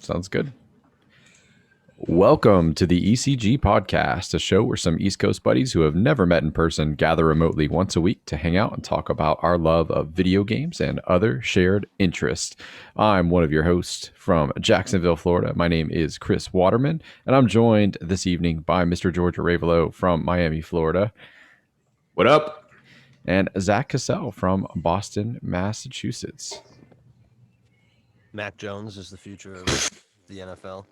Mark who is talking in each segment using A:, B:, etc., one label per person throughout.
A: Sounds good. Welcome to the ECG Podcast, a show where some East Coast buddies who have never met in person gather remotely once a week to hang out and talk about our love of video games and other shared interests. I'm one of your hosts from Jacksonville, Florida. My name is Chris Waterman, and I'm joined this evening by Mr. George Arevalo from Miami, Florida.
B: What up?
A: And Zach Cassell from Boston, Massachusetts.
C: Mac Jones is the future of the NFL.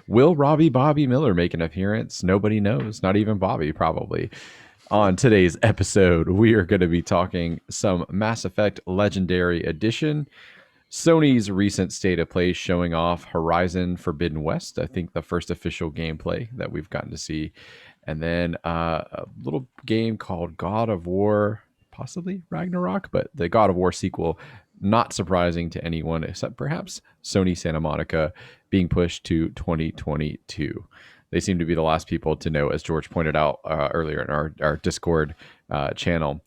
A: Will Robbie Bobby Miller make an appearance? Nobody knows, not even Bobby, probably. On today's episode, we are going to be talking some Mass Effect Legendary Edition, Sony's recent state of play showing off Horizon Forbidden West, I think the first official gameplay that we've gotten to see, and then a little game called God of War, possibly Ragnarok, but the God of War sequel, not surprising to anyone except perhaps Sony Santa Monica, being pushed to 2022. They seem to be the last people to know, as George pointed out earlier in our Discord channel.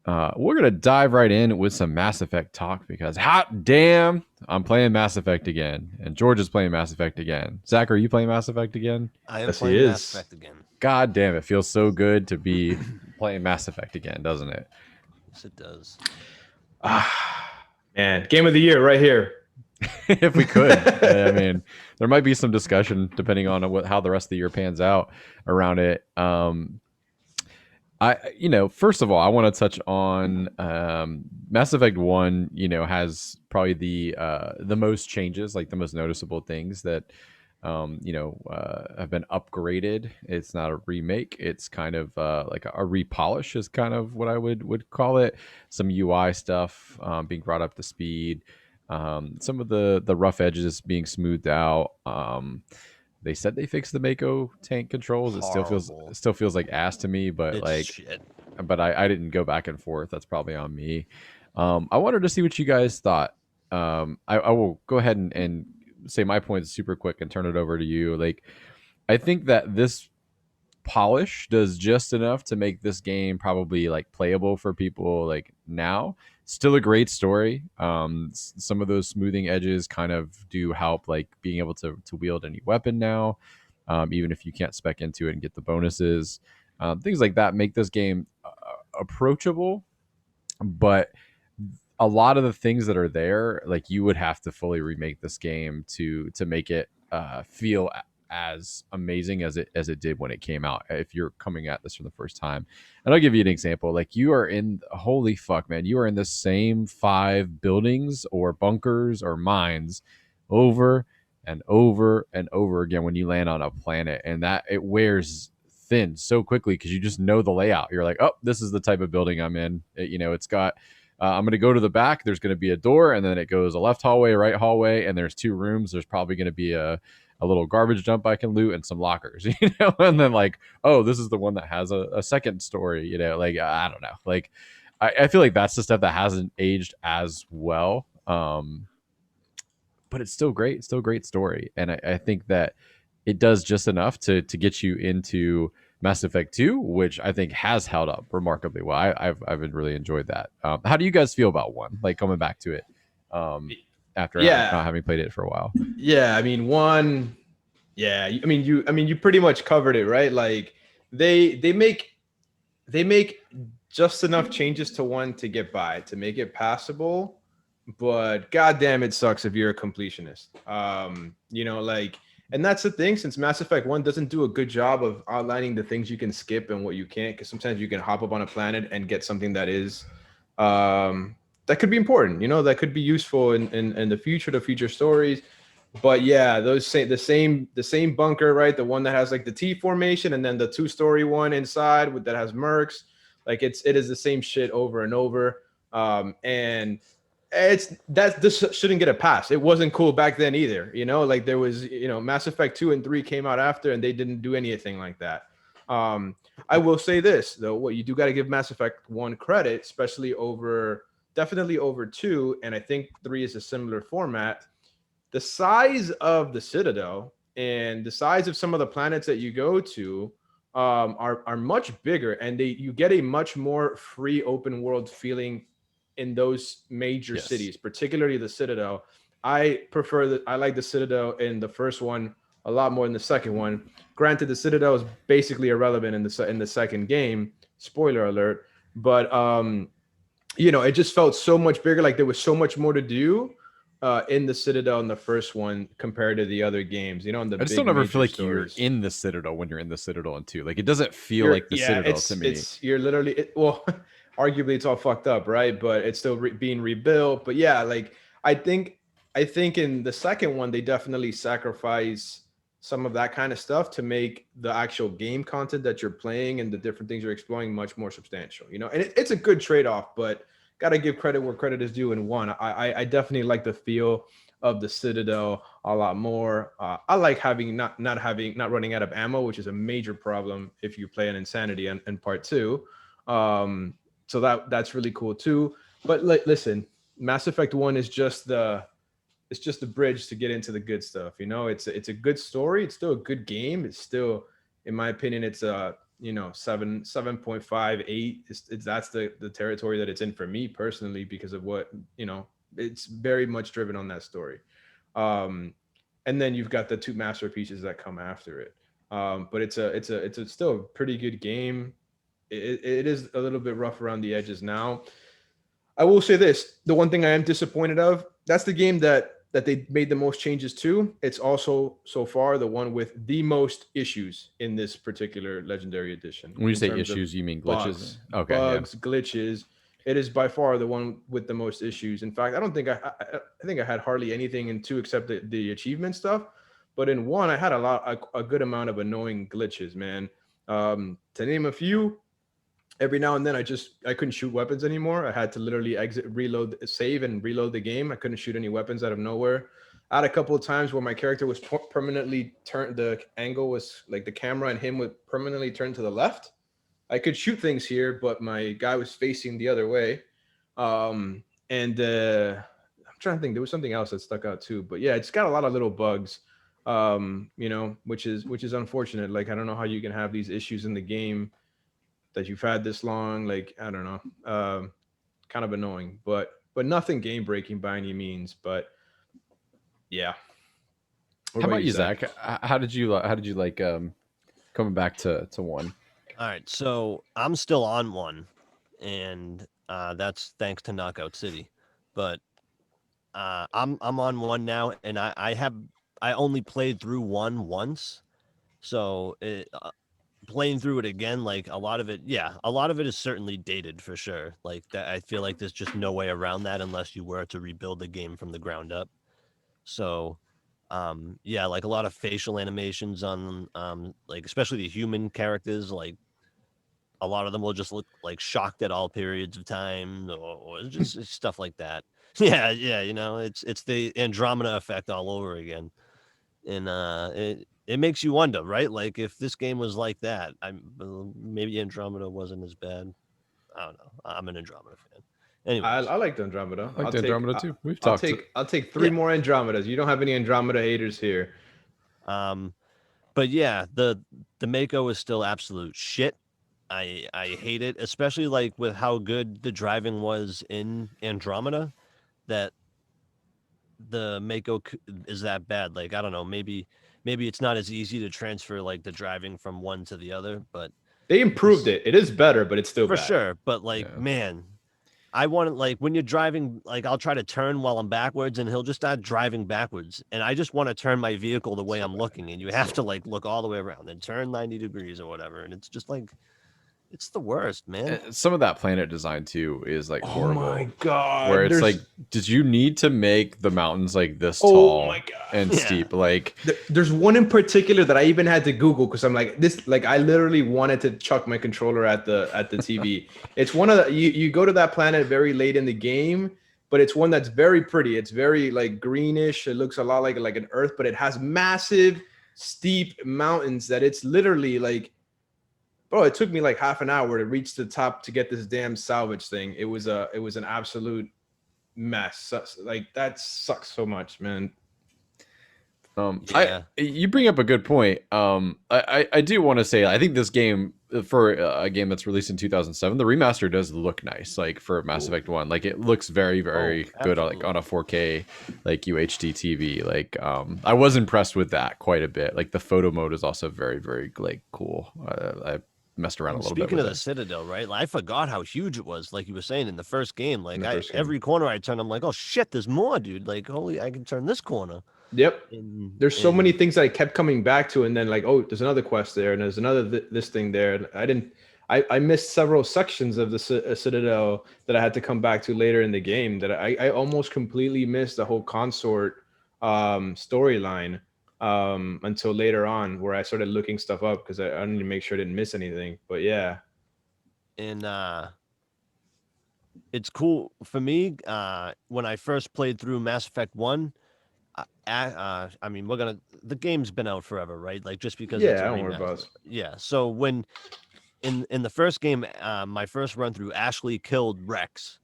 A: We're going to dive right in with some Mass Effect talk because hot damn, I'm playing Mass Effect again. And George is playing Mass Effect again. Zach, are you playing Mass Effect again?
C: I am playing Mass Effect again.
A: God damn, it feels so good to be playing Mass Effect again, doesn't it?
C: Yes, it does.
B: Man, game of the year right here.
A: If we could. I mean, there might be some discussion depending on how the rest of the year pans out around it. First of all, I want to touch on Mass Effect 1, has probably the most changes, like the most noticeable things that have been upgraded. It's not a remake. It's kind of like a repolish is kind of what I would call it. Some UI stuff being brought up to speed. Some of the rough edges being smoothed out. They said they fixed the Mako tank controls.
C: Horrible.
A: It still feels like ass to me, but
C: Shit.
A: but I didn't go back and forth. That's probably on me. I wanted to see what you guys thought. I will go ahead and say my points super quick and turn it over to you. Like, I think that this polish does just enough to make this game probably like playable for people like now. Still a great story. Some of those smoothing edges kind of do help, like being able to wield any weapon now, even if you can't spec into it and get the bonuses. Things like that make this game approachable, but a lot of the things that are there, like you would have to fully remake this game to make it feel as amazing as it did when it came out, if you're coming at this for the first time. And I'll give you an example. Like, you are in, holy fuck, man, you are in the same 5 buildings or bunkers or mines over and over and over again when you land on a planet, and that it wears thin so quickly because you just know the layout. You're like, oh, this is the type of building I'm in. It's got I'm going to go to the back. There's going to be a door, and then it goes a left hallway, right hallway, and there's 2 rooms. There's probably going to be a little garbage dump I can loot and some lockers, and then like, oh, this is the one that has a second story, like, I don't know. Like, I feel like that's the stuff that hasn't aged as well. But it's still great. It's still a great story. And I think that it does just enough to get you into Mass Effect 2, which I think has held up remarkably well. I've really enjoyed that. How do you guys feel about 1? Like, coming back to it after not having played it for a while?
B: Yeah, I mean, 1. Yeah, I mean you pretty much covered it, right? Like, they make just enough changes to 1 to get by, to make it passable. But goddamn, it sucks if you're a completionist. And that's the thing, since Mass Effect 1 doesn't do a good job of outlining the things you can skip and what you can't, because sometimes you can hop up on a planet and get something that is that could be important, that could be useful in the future stories. But yeah, those the same bunker, right? The one that has like the T formation, and then the 2-story one inside that has mercs. Like, it is the same shit over and over. And this shouldn't get a pass. It wasn't cool back then either. Like, there was, Mass Effect 2 and 3 came out after, and they didn't do anything like that. I will say this though, what you do got to give Mass Effect 1 credit, especially definitely over 2, and I think 3 is a similar format. The size of the Citadel and the size of some of the planets that you go to are much bigger, and you get a much more free open world feeling in those major cities, particularly the Citadel. I like the Citadel in the first one a lot more than the second one. Granted, the Citadel is basically irrelevant in the second game. Spoiler alert. But it just felt so much bigger. Like there was so much more to do in the Citadel in the first one compared to the other games. In the
A: I just
B: big
A: don't ever feel
B: major
A: like you're
B: stories.
A: in the Citadel when you're in the Citadel in 2. Like it doesn't feel
B: You're
A: like the
B: yeah,
A: Citadel to me.
B: it's you're literally well, arguably it's all fucked up, right? But it's still being rebuilt. But yeah, like I think I think in the second one they definitely sacrifice some of that kind of stuff to make the actual game content that you're playing and the different things you're exploring much more substantial. And it's a good trade off, but got to give credit where credit is due. In one, I definitely like the feel of the Citadel a lot more. I like having not running out of ammo, which is a major problem if you play an Insanity in part two. So that's really cool too. But listen, Mass Effect 1 is just the bridge to get into the good stuff. It's a good story. It's still a good game. It's still, in my opinion, it's a 7.58. It's that's the territory that it's in for me personally because of what it's very much driven on that story. Um, and then you've got the two masterpieces that come after it. But it's still a pretty good game. It is a little bit rough around the edges now. I will say this: the one thing I am disappointed of, that's the game that they made the most changes to. It's also so far the one with the most issues in this particular Legendary Edition.
A: When you
B: In
A: say
B: terms of
A: issues, you mean glitches?
B: bugs,
A: Okay, yeah.
B: bugs, glitches. It is by far the one with the most issues. In fact, I don't think I think I had hardly anything in two except the achievement stuff. But in one, I had a good amount of annoying glitches, man. To name a few, every now and then I couldn't shoot weapons anymore. I had to literally exit, reload, save, and reload the game. I couldn't shoot any weapons out of nowhere. I had a couple of times where my character was permanently turned. The angle was like the camera and him would permanently turn to the left. I could shoot things here, but my guy was facing the other way. And I'm trying to think. There was something else that stuck out too. But yeah, it's got a lot of little bugs. Which is unfortunate. Like I don't know how you can have these issues in the game that you've had this long. Like I don't know, kind of annoying, but nothing game breaking by any means. But yeah. What
A: How about you,
B: Zach?
A: Zach? How did you like coming back to 1?
C: All right, so I'm still on 1, and that's thanks to Knockout City. But I'm on 1 now, and I only played through 1 once, so playing through it again, like a lot of it is certainly dated for sure. Like that, I feel like there's just no way around that unless you were to rebuild the game from the ground up. So yeah, like a lot of facial animations on like especially the human characters, like a lot of them will just look like shocked at all periods of time, or just stuff like that. Yeah, it's the Andromeda effect all over again. And it makes you wonder, right? Like if this game was like that, maybe Andromeda wasn't as bad. I don't know. I'm an Andromeda fan. Anyways,
B: I like the Andromeda.
A: I like the Andromeda too. We've
B: I'll
A: talked.
B: I'll take 3 more Andromedas. You don't have any Andromeda haters here.
C: But yeah, the Mako is still absolute shit. I hate it, especially like with how good the driving was in Andromeda. That the Mako is that bad. Like I don't know, maybe it's not as easy to transfer like the driving from one to the other, but
B: They improved it. It is better, but it's still
C: for
B: bad.
C: sure. But like,
A: Yeah.
C: man, I want to like when you're driving, like I'll try to turn while I'm backwards, and he'll just start driving backwards, and I just want to turn my vehicle the way I'm looking, and you have to like look all the way around and turn 90 degrees or whatever, and it's just like it's the worst, man.
A: Some of that planet design too is like horrible.
B: Oh my god!
A: Where it's like, did you need to make the mountains like this
B: Oh
A: tall
B: my God.
A: and
C: Yeah.
A: steep? Like,
B: There's one in particular that I even had to Google because I'm like this. Like I literally wanted to chuck my controller at the TV. It's one of the you go to that planet very late in the game, but it's one that's very pretty. It's very like greenish. It looks a lot like an Earth, but it has massive, steep mountains that it's literally like. Bro, it took me like half an hour to reach the top to get this damn salvage thing. It was an absolute mess. Like that sucks so much, man.
C: Yeah.
A: You bring up a good point. I do want to say I think this game for a game that's released in 2007, the remaster does look nice. Like for Mass Effect 1, like it looks very very good like on a 4K like UHD TV. Like I was impressed with that quite a bit. Like the photo mode is also very very like cool. I messed around a little bit
C: Speaking
A: with
C: of the
A: it.
C: Citadel, right? I forgot how huge it was. Like you were saying in the first game, like
B: first game.
C: every corner I turn, I'm like, oh shit, there's more, dude. Like, holy, I can turn this corner.
B: Yep. There's so many things that I kept coming back to, and then like, oh, there's another quest there, and there's another this thing there. I missed several sections of the Citadel that I had to come back to later in the game. That I almost completely missed the whole consort storyline until later on, where I started looking stuff up because I wanted to make sure I didn't miss anything. But yeah,
C: and it's cool for me. When I first played through Mass Effect 1. I mean, the game's been out forever, right? Like just because it's
B: I
C: a
B: don't worry
C: remaster.
B: about it.
C: Yeah. So when in the first game, my first run through, Ashley killed Rex,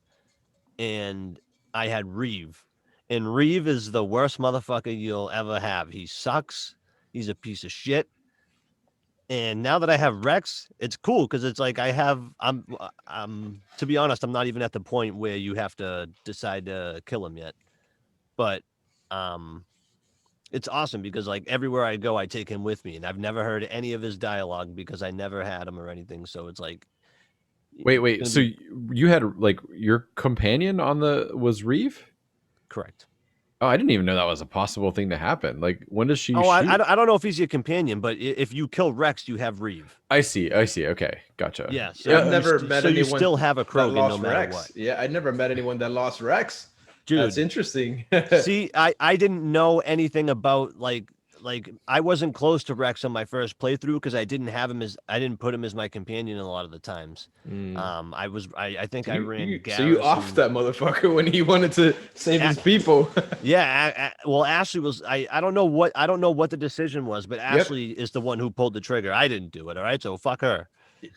C: and I had Reeve, and Reeve is the worst motherfucker you'll ever have. He sucks. He's a piece of shit. And now that I have Rex, it's cool because it's like I'm to be honest, I'm not even at the point where you have to decide to kill him yet, but it's awesome because like everywhere I go, I take him with me, and I've never heard any of his dialogue because I never had him or anything. So it's like,
A: Wait. So you had like your companion on was Reeve?
C: correct.
A: Oh, I didn't even know that was a possible thing to happen. Like, when does she?
C: Oh,
A: shoot?
C: I don't know if he's your companion, but if you kill Rex, you have Reeve.
A: I see. Okay, gotcha.
C: Yeah. So
B: I've never met anyone
C: you still have a
B: that
C: Krogan no
B: lost
C: matter
B: Rex.
C: what.
B: Yeah, I never met anyone that lost Rex.
C: Dude,
B: that's interesting.
C: See, I didn't know anything about like I wasn't close to Rex on my first playthrough because I didn't put him as my companion a lot of the times. I think I ran Garrus.
B: So you offed that motherfucker when he wanted to save his people.
C: Yeah, well, Ashley was. I don't know what the decision was, but Ashley is the one who pulled the trigger. I didn't do it. All right, so fuck her.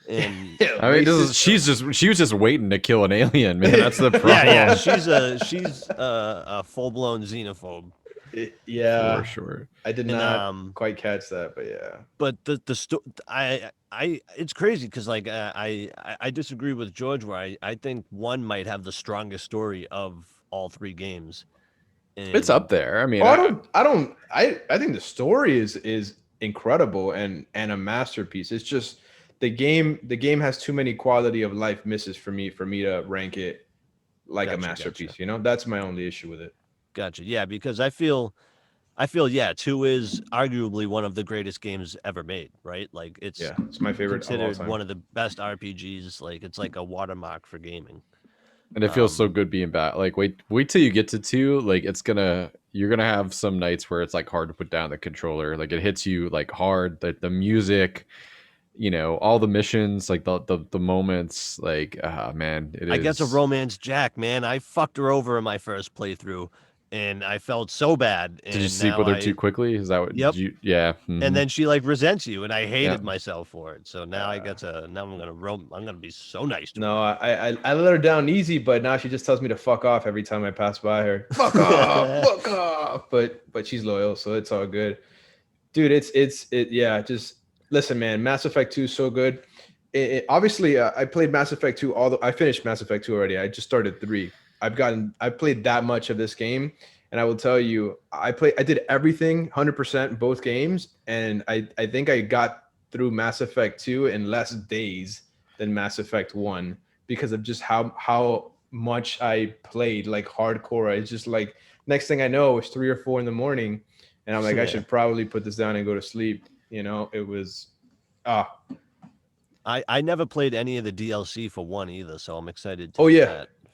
C: And
A: I mean, she was just waiting to kill an alien, man. That's the problem.
C: yeah, she's a full blown xenophobe.
B: Yeah,
A: for sure.
B: I did not quite catch that, but yeah.
C: But it's crazy because like I disagree with George where I think 1 might have the strongest story of all 3 games. And
A: it's up there. I mean,
B: I think the story is incredible and a masterpiece. It's just the game has too many quality of life misses for me to rank it like a masterpiece. Gotcha. You know, that's my only issue with it.
C: Gotcha. Yeah, because I feel 2 is arguably one of the greatest games ever made, right? Like it's
B: my favorite.
C: Considered one of the best RPGs. Like it's like a watermark for gaming.
A: And it feels so good being back. Like wait till you get to 2. Like you're gonna have some nights where it's like hard to put down the controller. Like it hits you like hard. The music, you know, all the missions, like the moments, like man,
C: I get to romance Jack, man. I fucked her over in my first playthrough, and I felt so bad.
A: Did you sleep with her too quickly? Is that what?
C: Yep.
A: Yeah. Mm-hmm.
C: And then she like resents you, and I hated myself for it. So now I'm gonna be so nice to her.
B: No, I let her down easy, but now she just tells me to fuck off every time I pass by her. Fuck off, fuck off. But she's loyal, so it's all good, dude. Just listen, man. Mass Effect 2 is so good. Obviously, I played Mass Effect 2. I finished Mass Effect 2 already. I just started 3. I played that much of this game, and I will tell you, I did everything 100% both games, and I think I got through Mass Effect 2 in less days than Mass Effect 1 because of just how much I played like hardcore. It's just like next thing I know, it's 3 or 4 in the morning, and I'm like, I should probably put this down and go to sleep. You know, it was
C: I never played any of the DLC for 1 either, so I'm excited.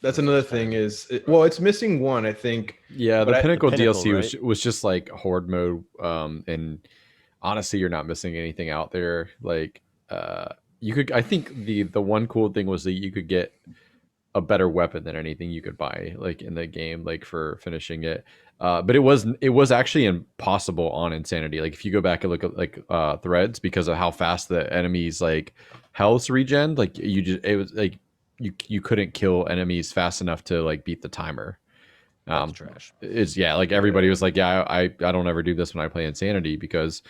B: That's another thing it's missing 1, I think.
A: Yeah, the Pinnacle DLC was just like horde mode, and honestly, you're not missing anything out there. Like, you could. I think the one cool thing was that you could get a better weapon than anything you could buy, like in the game, like for finishing it. But it was actually impossible on Insanity. Like if you go back and look at like threads, because of how fast the enemies like health regen, like it was like you couldn't kill enemies fast enough to like beat the timer.
C: That's trash.
A: Like everybody was like, I don't ever do this when I play Insanity because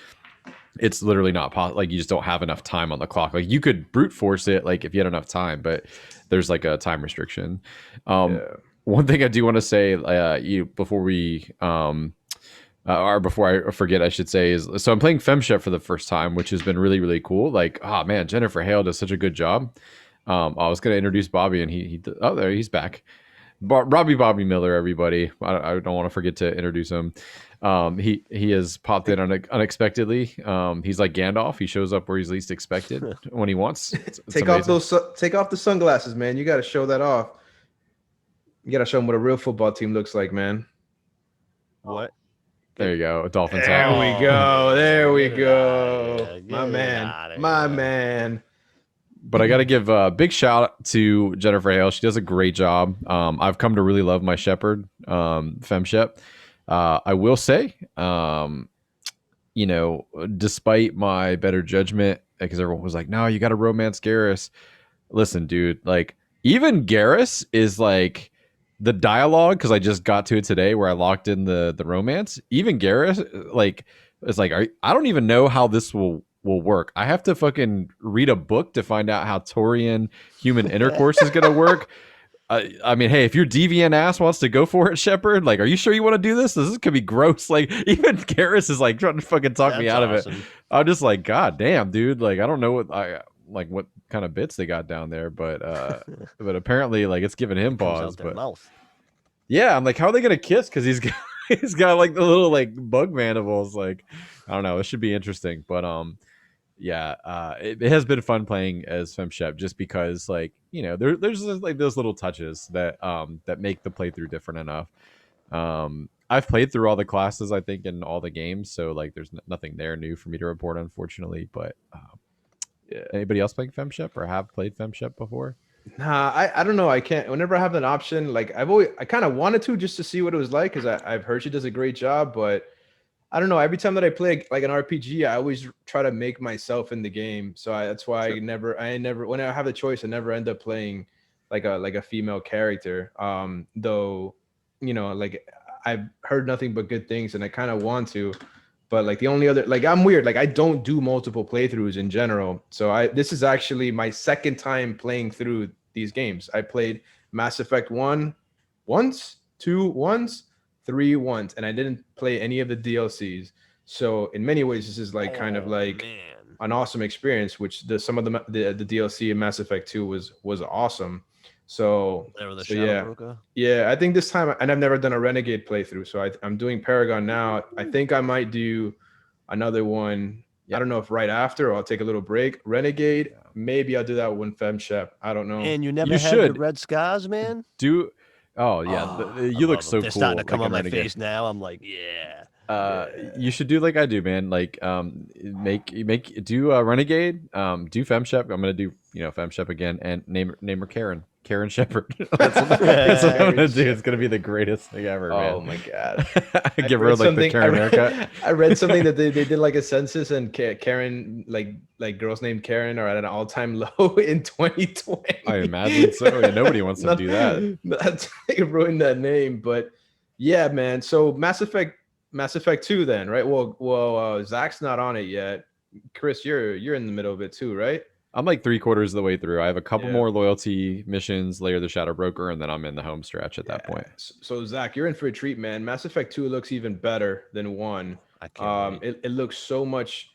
A: it's literally not possible. Like you just don't have enough time on the clock. Like you could brute force it, like if you had enough time, but there's like a time restriction.
B: Yeah.
A: One thing I do want to say, you before we or before I forget, I should say is so I'm playing FemShep for the first time, which has been really really cool. Like, oh man, Jennifer Hale does such a good job. I was going to introduce Bobby, and he oh there he's back. Bobby Miller, everybody. I don't want to forget to introduce him. He has popped in unexpectedly. He's like Gandalf. He shows up where he's least expected when he wants. It's
B: take off the sunglasses, man. You got to show that off. You got to show them what a real football team looks like, man.
C: What?
A: There you go. Dolphins.
B: There we go. There we go.
C: My
B: man.
A: But I got to give a big shout out to Jennifer Hale. She does a great job. I've come to really love my Shepherd, FemShep. I will say, despite my better judgment, because everyone was like, no, you got to romance Garrus. Listen, dude, like even Garrus is like the dialogue, because I just got to it today where I locked in the romance. Even Garrus, like, it's like, I don't even know how this will work. I have to fucking read a book to find out how Taurian human intercourse is going to work. I mean, hey, if your deviant ass wants to go for it, Shepard, like, are you sure you want to do this? This could be gross. Like, even Garrus is like trying to fucking talk me out of it. I'm just like, God damn, dude. Like, I don't know what kind of bits they got down there, but apparently, like, it's giving him pause. But yeah, I'm like, how are they gonna kiss? Because he's got like the little like bug mandibles. Like, I don't know. This should be interesting, but yeah, it has been fun playing as FemShep just because, like, there's like those little touches that make the playthrough different enough. I've played through all the classes, I think, in all the games, so like there's nothing there new for me to report, unfortunately. But yeah. Anybody else playing FemShep or have played FemShep before?
B: Nah, I don't know. I can't. Whenever I have an option, like I kind of wanted to just to see what it was like, because I've heard she does a great job, but I don't know. Every time that I play like an RPG, I always try to make myself in the game. So that's why I never, when I have the choice, I never end up playing like a female character. Though, like I've heard nothing but good things, and I kind of want to, but like the only other, like I'm weird. Like I don't do multiple playthroughs in general. So this is actually my second time playing through these games. I played Mass Effect 1 once, 2 once, 3 once, and I didn't play any of the DLCs. So in many ways, this is like kind of like an awesome experience. Which some of the DLC in Mass Effect 2 was awesome. So yeah, I think this time, and I've never done a Renegade playthrough, so I'm doing Paragon now. I think I might do another one. I don't know if right after, or I'll take a little break. Renegade, maybe I'll do that one. FemShep, I don't know.
C: And you never had the red scars, man.
A: Oh yeah, you look so cool.
C: They're starting to come on my face now. I'm like, yeah.
A: You should do like I do, man. Like, do Renegade, do FemShep. I'm gonna do FemShep again, and name her Karen Shepard. That's what I'm gonna do. It's gonna be the greatest thing ever, man.
B: Oh my god!
A: Give her like the Karen haircut.
B: I read something that they did like a census, and Karen, like girls named Karen are at an all-time low in 2020.
A: I imagine so. Yeah, nobody wants to do that.
B: That's like ruined that name, but yeah, man. So Mass Effect 2, then, right? Well, Zach's not on it yet. Chris, you're in the middle of it too, right?
A: I'm like 3/4 of the way through. I have a couple more loyalty missions, Layer the Shadow Broker, and then I'm in the home stretch at that point.
B: So Zach, you're in for a treat, man. Mass Effect 2 looks even better than 1. It looks so much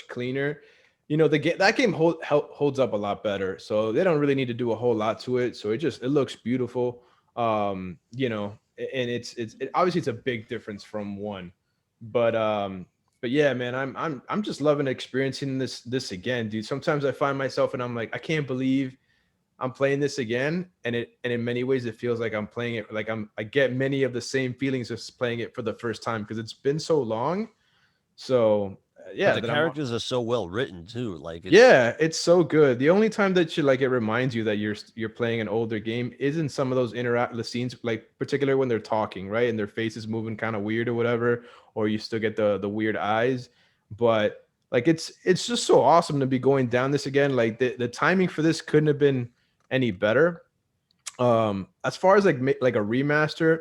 B: cleaner. That game holds up a lot better. So they don't really need to do a whole lot to it. So it looks beautiful. And it's obviously it's a big difference from 1. But yeah, man, I'm just loving experiencing this again, dude. Sometimes I find myself and I'm like, I can't believe I'm playing this again. And in many ways it feels like I'm playing it like I get many of the same feelings of playing it for the first time, because it's been so long. So yeah,
C: the characters are so well written too. Like
B: it's so good. The only time that it reminds you that you're playing an older game is in some of those the scenes, like particularly when they're talking, right, and their face is moving kind of weird or whatever, or you still get the weird eyes. But like it's just so awesome to be going down this again. Like the timing for this couldn't have been any better. As far as like a remaster,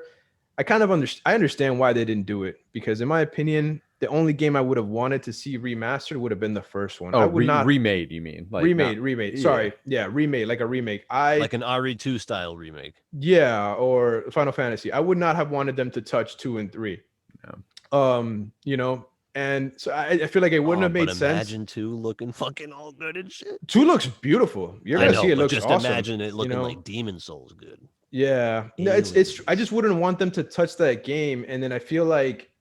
B: I kind of understand why they didn't do it, because in my opinion, the only game I would have wanted to see remastered would have been the first one.
A: Oh,
B: I would not
A: remade. You mean like
B: remade.
A: Yeah.
B: Sorry, yeah, remade, like a remake.
C: Like an RE2 style remake.
B: Yeah, or Final Fantasy. I would not have wanted them to touch 2 and 3. You know, and so I feel like it wouldn't have made sense.
C: Imagine 2 looking fucking all good and shit.
B: 2 looks beautiful. You're gonna see it looks
C: just
B: awesome.
C: imagine it looking like Demon Souls good.
B: Yeah, no, it's. I just wouldn't want them to touch that game, and then I feel like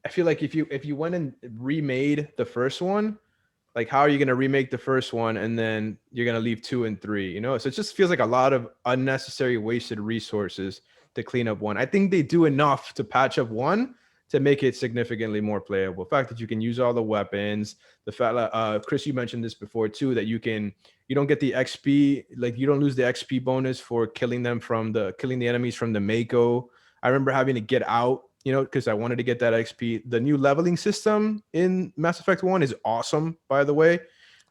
B: if you went and remade the first one, like how are you going to remake the first one and then you're going to leave 2 and 3, you know? So it just feels like a lot of unnecessary wasted resources to clean up 1. I think they do enough to patch up 1 to make it significantly more playable. The fact that you can use all the weapons, the fact that Chris, you mentioned this before too, that you don't get the XP, like you don't lose the XP bonus for killing the enemies from the Mako. I remember having to get out, you know, because I wanted to get that XP. The new leveling system in Mass Effect 1 is awesome, by the way.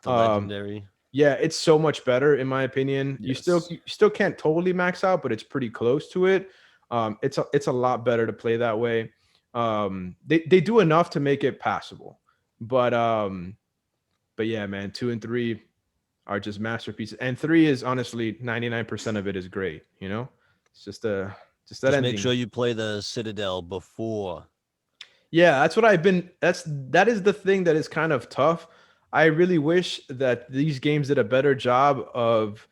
C: The legendary.
B: Yeah, it's so much better in my opinion.
A: Yes.
B: You still can't totally max out, but it's pretty close to it. It's a lot better to play that way. They do enough to make it passable. But yeah, man, 2 and 3 are just masterpieces. And 3 is honestly 99% of it is great, you know? It's just that ending.
C: Make sure you play the Citadel before.
B: Yeah, that's what that is the thing that is kind of tough. I really wish that these games did a better job of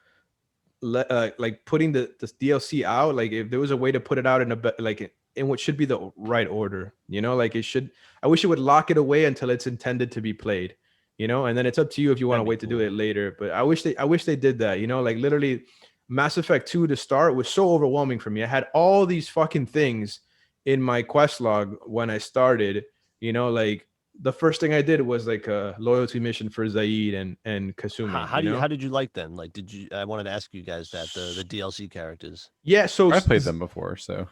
B: like putting the DLC out. Like if there was a way to put it out in what should be the right order, you know, like I wish it would lock it away until it's intended to be played, you know, and then it's up to you if you want to wait to do it later. But I wish they did that, you know, like literally Mass Effect 2 to start was so overwhelming for me. I had all these fucking things in my quest log when I started, you know, like the first thing I did was like a loyalty mission for Zaid and Kasumi.
C: How did you like them? Like, I wanted to ask you guys that the DLC characters.
B: Yeah. So
A: I played them before. So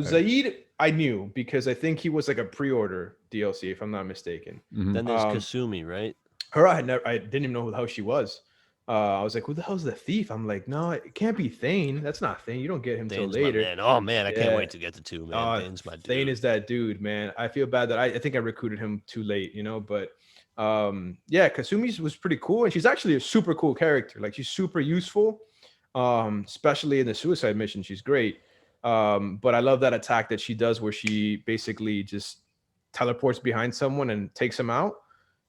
B: Zaid, I knew because I think he was like a pre-order DLC, if I'm not mistaken.
A: Mm-hmm.
C: Then there's Kasumi, right?
B: Her, I didn't even know who the hell she was. I was like, who the hell's the thief? I'm like, no, it can't be Thane. That's not Thane. You don't get him till later.
C: Man. Oh man, I can't wait to get to 2, man. Thane's my dude.
B: Thane is that dude, man. I feel bad that I think I recruited him too late, you know, but yeah, Kasumi was pretty cool. And she's actually a super cool character. Like she's super useful, especially in the suicide mission. She's great. But I love that attack that she does where she basically just teleports behind someone and takes them out.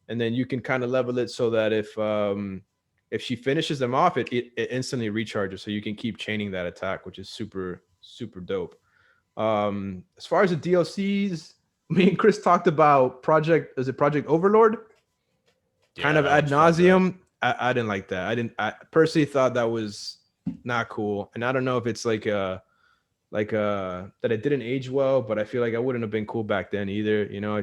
B: And then you can kind of level it so that if she finishes them off, it instantly recharges, so you can keep chaining that attack, which is super, super dope. As far as the DLCs, me and Chris talked about Project Overlord? Yeah, kind of ad nauseum. I didn't like that. I personally thought that was not cool. And I don't know if it's like that it didn't age well, but I feel like I wouldn't have been cool back then either. You know,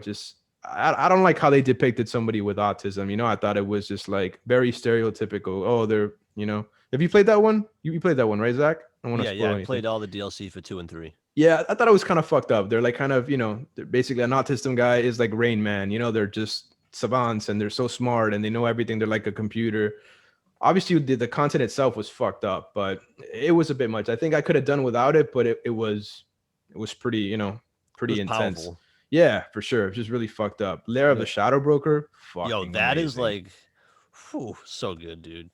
B: I don't like how they depicted somebody with autism. You know, I thought it was just like very stereotypical. Oh, they're, you know, have you played that one? You played that one, right, Zach?
C: I played all the DLC for 2 and 3.
B: Yeah, I thought it was kind of fucked up. They're like kind of, you know, they're basically an autism guy is like Rain Man. You know, they're just savants and they're so smart and they know everything. They're like a computer. Obviously, the content itself was fucked up, but it was a bit much. I think I could have done without it, but it was pretty, you know, pretty intense. Powerful. Yeah, for sure. It's just really fucked up. Lair of the Shadow Broker.
C: Yo, that amazing. Is like, so good, dude.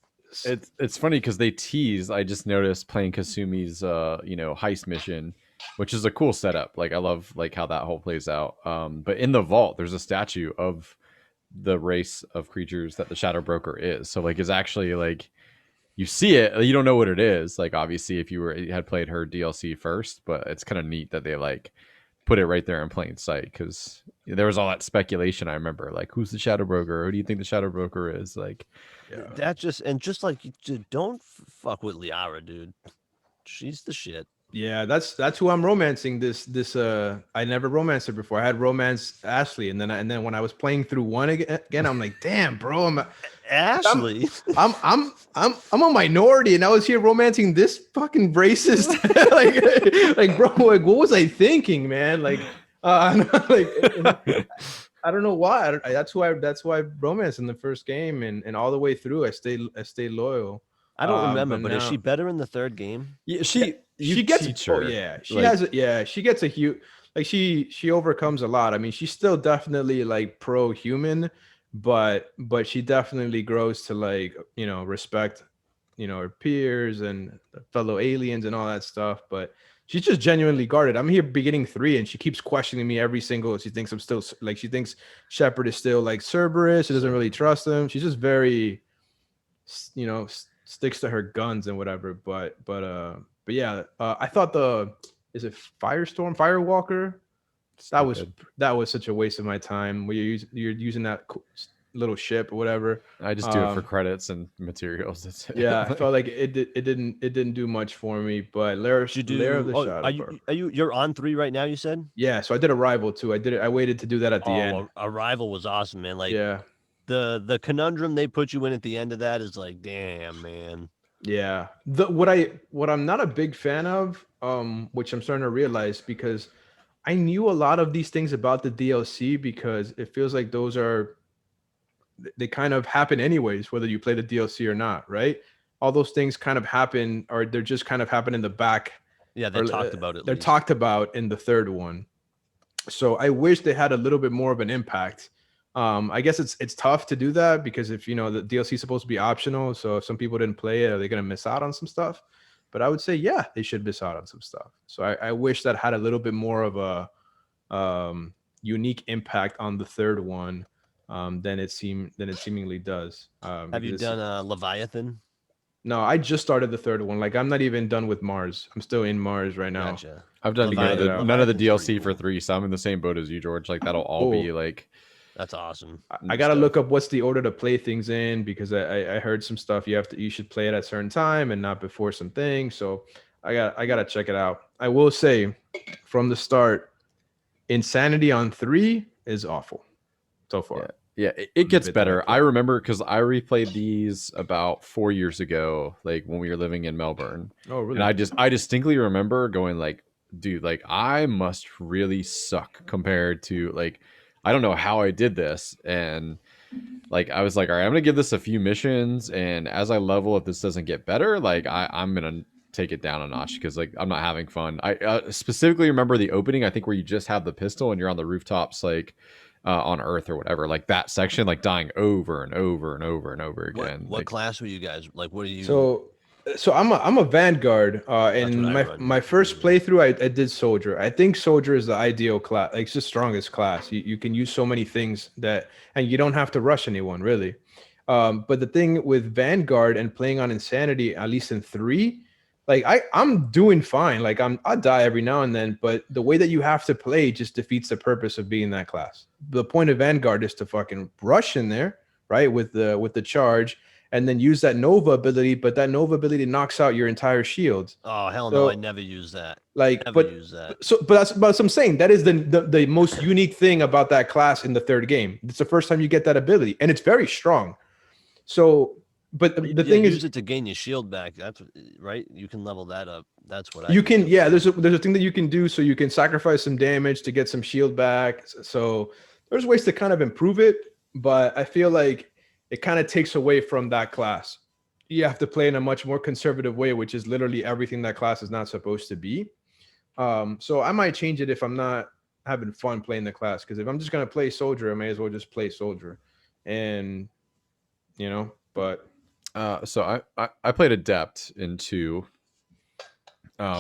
A: It's funny because they tease. I just noticed playing Kasumi's, heist mission, which is a cool setup. Like I love like how that whole plays out. But in the vault, there's a statue of the race of creatures that the Shadow Broker is. So like, it's actually like you see it, you don't know what it is. Like obviously, if you had played her DLC first, but it's kind of neat that they like put it right there in plain sight because there was all that speculation. I remember like, who's the Shadow Broker? Who do you think the Shadow Broker is? Like,
C: yeah. That just like, don't fuck with Liara, dude. She's the shit.
B: Yeah, that's who I'm romancing. This I never romanced her before. I had romanced Ashley, and then when I was playing through 1 again, I'm like, damn, bro,
C: Ashley.
B: I'm a minority, and I was here romancing this fucking racist. like, bro, like, what was I thinking, man? Like, like, I don't know why. That's why I romanced in the first game, and all the way through, I stayed loyal.
C: I don't remember, but is she better in the third game?
B: Yeah, she gets. She gets a huge. like she overcomes a lot. I mean, she's still definitely like pro human, but she definitely grows to like, you know, respect, you know, her peers and fellow aliens and all that stuff. But she's just genuinely guarded. I'm here beginning 3 and she keeps questioning me every single. She thinks I'm still like, she thinks Shepard is still like Cerberus. She doesn't really trust him. She's just very, you know, sticks to her guns and whatever. But yeah, I thought is it Firewalker? That was
A: Stupid.
B: that was such a waste of my time. Where you're using that little ship or whatever.
A: I just do it for credits and materials. That's it.
B: Yeah, I felt like it didn't do much for me. But Lair of the Shadow.
C: You're on 3 right now, you said?
B: Yeah, so I did Arrival too. I waited to do that at the end.
C: Arrival was awesome, man. Like,
B: Yeah.
C: The conundrum they put you in at the end of that is like, damn, man.
B: Yeah. What I'm not a big fan of, which I'm starting to realize, because I knew a lot of these things about the DLC, because it feels like they kind of happen anyways, whether you play the DLC or not, right? All those things kind of happen, or they're just kind of happen in the back.
C: Yeah, they talked about it.
B: They're talked about in the third one. So I wish they had a little bit more of an impact. I guess it's tough to do that, because if, you know, the DLC is supposed to be optional, so if some people didn't play it, are they going to miss out on some stuff? But I would say, yeah, they should miss out on some stuff. So I wish that had a little bit more of a unique impact on the third one than it seemingly does.
C: Have you done Leviathan?
B: No, I just started the third one. Like, I'm not even done with Mars. I'm still in Mars right now.
C: Gotcha.
A: I've done none of the DLC for 3, so I'm in the same boat as you, George. Like, that'll all be like.
C: That's awesome.
B: I gotta look up what's the order to play things in, because I heard some stuff you should play it at a certain time and not before some things. So I gotta check it out. I will say from the start, Insanity on 3 is awful so far.
A: Yeah, it gets better. I remember because I replayed these about 4 years ago, like when we were living in Melbourne.
B: Oh, really?
A: And I distinctly remember going like, dude, like I must really suck compared to like, I don't know how I did this. And like, I was like, all right, I'm going to give this a few missions. And as I level, if this doesn't get better, like I'm going to take it down a notch, because like I'm not having fun. I specifically remember the opening, I think, where you just have the pistol and you're on the rooftops, like on Earth or whatever, like that section, like dying over and over and over and over again.
C: What class were you guys? Like, what are you?
B: So I'm a Vanguard, and my first playthrough I did Soldier. I think Soldier is the ideal class, like it's the strongest class. You can use so many things and you don't have to rush anyone really. But the thing with Vanguard and playing on Insanity, at least in 3, like I'm doing fine. Like I die every now and then, but the way that you have to play just defeats the purpose of being that class. The point of Vanguard is to fucking rush in there, right, with the charge, and then use that Nova ability, but that Nova ability knocks out your entire shield.
C: Oh, hell no, I never use that.
B: Like, but that's what I'm saying. That is the most unique thing about that class in the third game. It's the first time you get that ability, and it's very strong. So, but the thing is,
C: use it to gain your shield back. That's right. You can level that up. That's what
B: you can. Yeah, there's a thing that you can do, so you can sacrifice some damage to get some shield back. So there's ways to kind of improve it, but I feel like it kind of takes away from that class. You have to play in a much more conservative way, which is literally everything that class is not supposed to be. So I might change it if I'm not having fun playing the class, because if I'm just going to play Soldier, I may as well just play Soldier. And, you know, but.
A: So I played Adept in 2,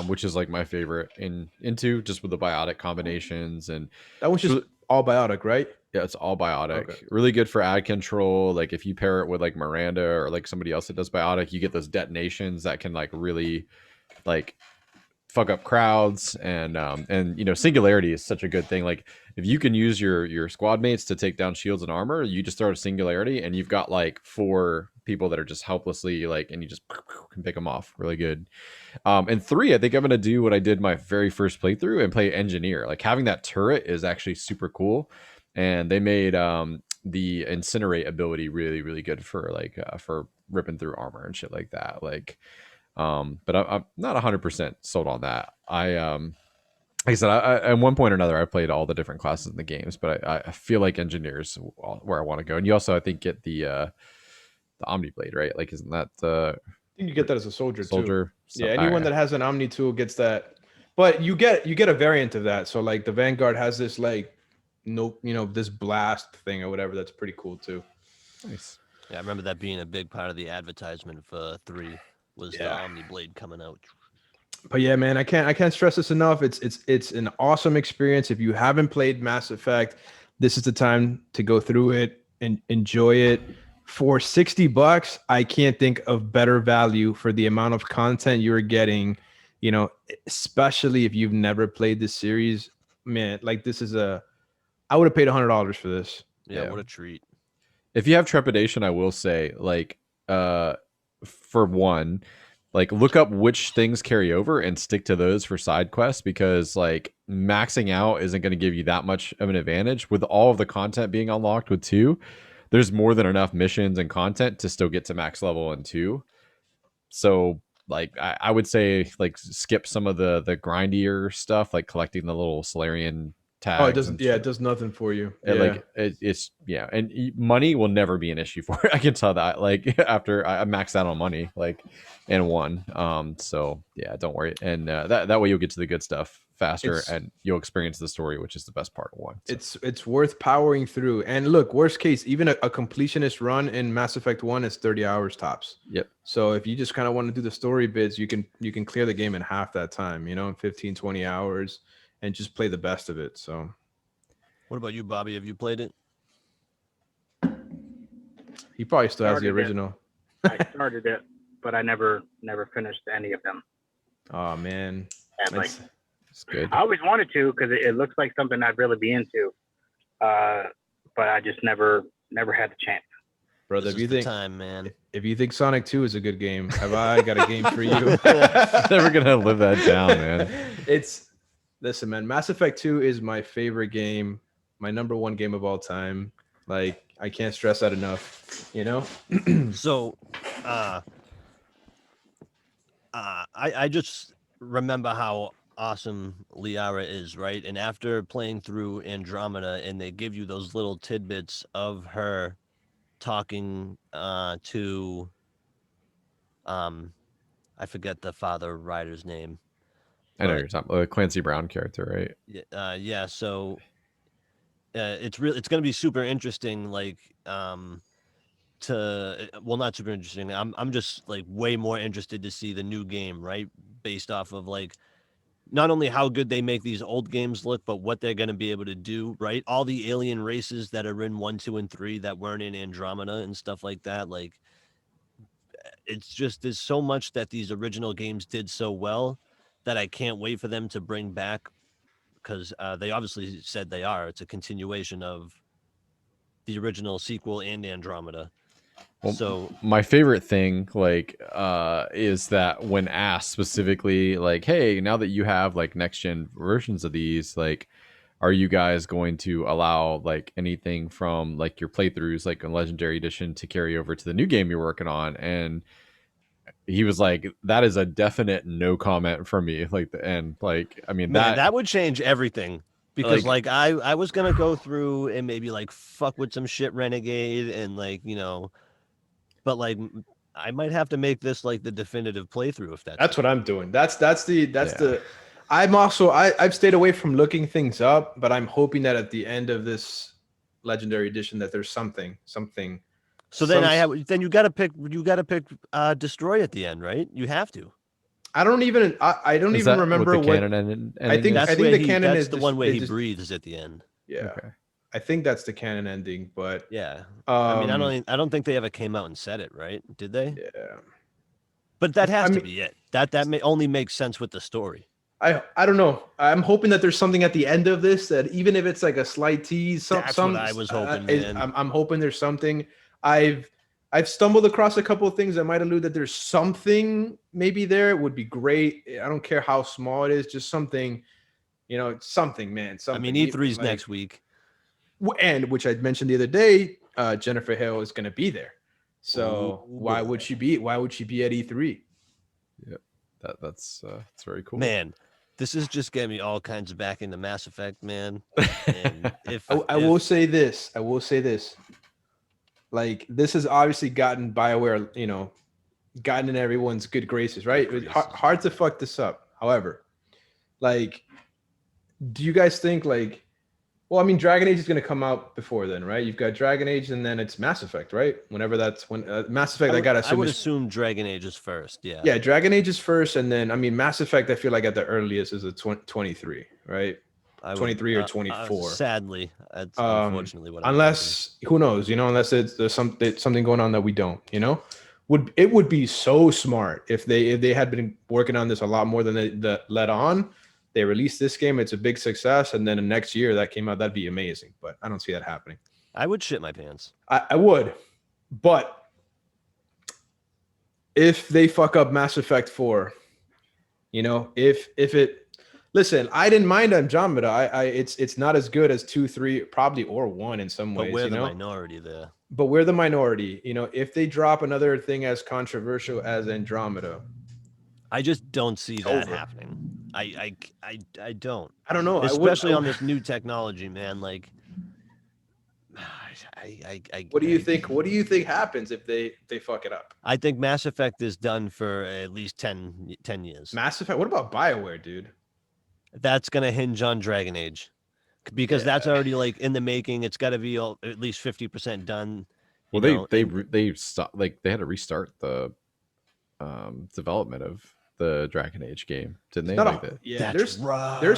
A: which is like my favorite in 2, just with the biotic combinations. And
B: that one's just all biotic, right?
A: Yeah, it's all biotic. Okay. Really good for ad control. Like if you pair it with like Miranda or like somebody else that does biotic, you get those detonations that can like really like fuck up crowds. And you know, singularity is such a good thing. Like if you can use your squad mates to take down shields and armor, you just throw a singularity and you've got like 4 people that are just helplessly like, and you just can pick them off really good. And 3, I think I'm gonna do what I did my very first playthrough and play Engineer. Like having that turret is actually super cool. And they made the incinerate ability really, really good for like for ripping through armor and shit like that. Like, but I'm not 100% sold on that. Like I said, at one point or another, I played all the different classes in the games, but I feel like Engineers where I want to go. And you also, I think, get the Omniblade, right? Like, isn't that
B: I think you get that as a soldier too.
A: So,
B: yeah, anyone that has an Omni tool gets that. But you get a variant of that. So like the Vanguard has this like this blast thing or whatever. That's pretty cool too.
A: Nice.
C: Yeah, I remember that being a big part of the advertisement for 3 was the Omni Blade coming out.
B: But yeah, man, I can't stress this enough. It's an awesome experience. If you haven't played Mass Effect, this is the time to go through it and enjoy it. For $60, I can't think of better value for the amount of content you're getting, especially if you've never played this series. Man, like I would have paid $100 for this.
C: Yeah, what a treat.
A: If you have trepidation, I will say, like, for one, like, look up which things carry over and stick to those for side quests, because like maxing out isn't going to give you that much of an advantage. With all of the content being unlocked with 2, there's more than enough missions and content to still get to max level in 2. So like I would say like skip some of the grindier stuff, like collecting the little Solarian tags.
B: Oh, it doesn't. Yeah, it does nothing for you.
A: Like it's and money will never be an issue for it. I can tell that. Like after I maxed out on money, like and 1. So yeah, don't worry. And that way you'll get to the good stuff faster, and you'll experience the story, which is the best part of 1. So.
B: It's worth powering through. And look, worst case, even a completionist run in Mass Effect 1 is 30 hours tops.
A: Yep.
B: So if you just kind of want to do the story bits, you can clear the game in half that time, in 15, 20 hours, and just play the best of it. So
C: what about you, Bobby? Have you played it?
B: He probably still has the original.
D: I started it, but I never finished any of them.
B: Oh man.
D: And
A: it's good.
D: I always wanted to, because it looks like something I'd really be into, but I just never had the chance.
B: Brother,
C: if you think
B: Sonic 2 is a good game, have I got a game for you?
A: Never gonna live that down, man.
B: Listen, man, Mass Effect 2 is my favorite game, my number 1 game of all time. Like, I can't stress that enough,
C: So, I just remember how awesome Liara is, right? And after playing through Andromeda, and they give you those little tidbits of her talking to I forget the father rider's name.
A: I know you're talking about the Clancy Brown character, right?
C: Yeah. So it's going to be super interesting. Like, not super interesting. I'm just like way more interested to see the new game, right? Based off of like not only how good they make these old games look, but what they're going to be able to do, right? All the alien races that are in 1, 2, and 3 that weren't in Andromeda and stuff like that. Like, it's just, there's so much that these original games did so well that I can't wait for them to bring back, because they obviously said they are. It's a continuation of the original sequel and Andromeda.
A: Well,
C: so
A: my favorite thing, like, is that when asked specifically, like, hey, now that you have like next gen versions of these, like, are you guys going to allow like anything from like your playthroughs, like a Legendary Edition, to carry over to the new game you're working on? And he was like, that is a definite no comment from me. Like, and like, I mean,
C: that would change everything. Because like I was gonna go through and maybe like fuck with some shit Renegade and like, but like I might have to make this like the definitive playthrough if that's
B: what I'm doing. That's the I've stayed away from looking things up, but I'm hoping that at the end of this Legendary Edition that there's something.
C: So then you gotta pick Destroy at the end, right? You have to.
B: I don't even remember what
A: canon ending?
B: I think the canon is
C: the one way he breathes at the end.
B: Yeah. Okay. I think that's the canon ending, but
C: yeah. I mean, I don't think they ever came out and said it, right? Did they?
B: Yeah.
C: But that has to be it. That may only make sense with the story.
B: I don't know. I'm hoping that there's something at the end of this that even if it's like a slight tease,
C: that's what I was hoping.
B: I'm hoping there's something. I've stumbled across a couple of things that might allude that there's something maybe there. It would be great. I don't care how small it is, just something, something, man. Something.
C: I mean, E3's next week.
B: And which I mentioned the other day, Jennifer Hale is going to be there. So why would she be at E3?
A: Yeah, that's very cool.
C: Man, this is just getting me all kinds of back into Mass Effect, man. And
B: I will say this. Like, this has obviously gotten BioWare, gotten in everyone's good graces, right? Hard to fuck this up. However, like, do you guys think like? Well, I mean, Dragon Age is going to come out before then, right? You've got Dragon Age, and then it's Mass Effect, right? Whenever that's when Mass Effect,
C: I would assume Dragon Age is first. Yeah.
B: Yeah, Dragon Age is first, and then I mean, Mass Effect. I feel like at the earliest is a 23, right? 23 or 24.
C: Sadly, that's unfortunately what.
B: Unless who knows, unless there's something going on that we don't, it would be so smart if they had been working on this a lot more than they let on. They released this game, it's a big success, and then the next year that came out, that'd be amazing. But I don't see that happening.
C: I would shit my pants.
B: I would, but if they fuck up Mass Effect 4, if it, listen, I didn't mind Andromeda. It's not as good as 2, 3, probably, or 1 in some ways.
C: But we're the minority there.
B: But we're the minority. If they drop another thing as controversial as Andromeda,
C: I just don't see that happening. I don't.
B: I don't know.
C: Especially on this new technology, man. Like,
B: what do you think? What do you think happens if they fuck it up?
C: I think Mass Effect is done for at least 10 years.
B: Mass Effect. What about BioWare, dude?
C: That's gonna hinge on Dragon Age, because that's already like in the making. It's got to be at least 50% done.
A: Well, they stopped. Like they had to restart the development of the Dragon Age game, didn't they?
B: There's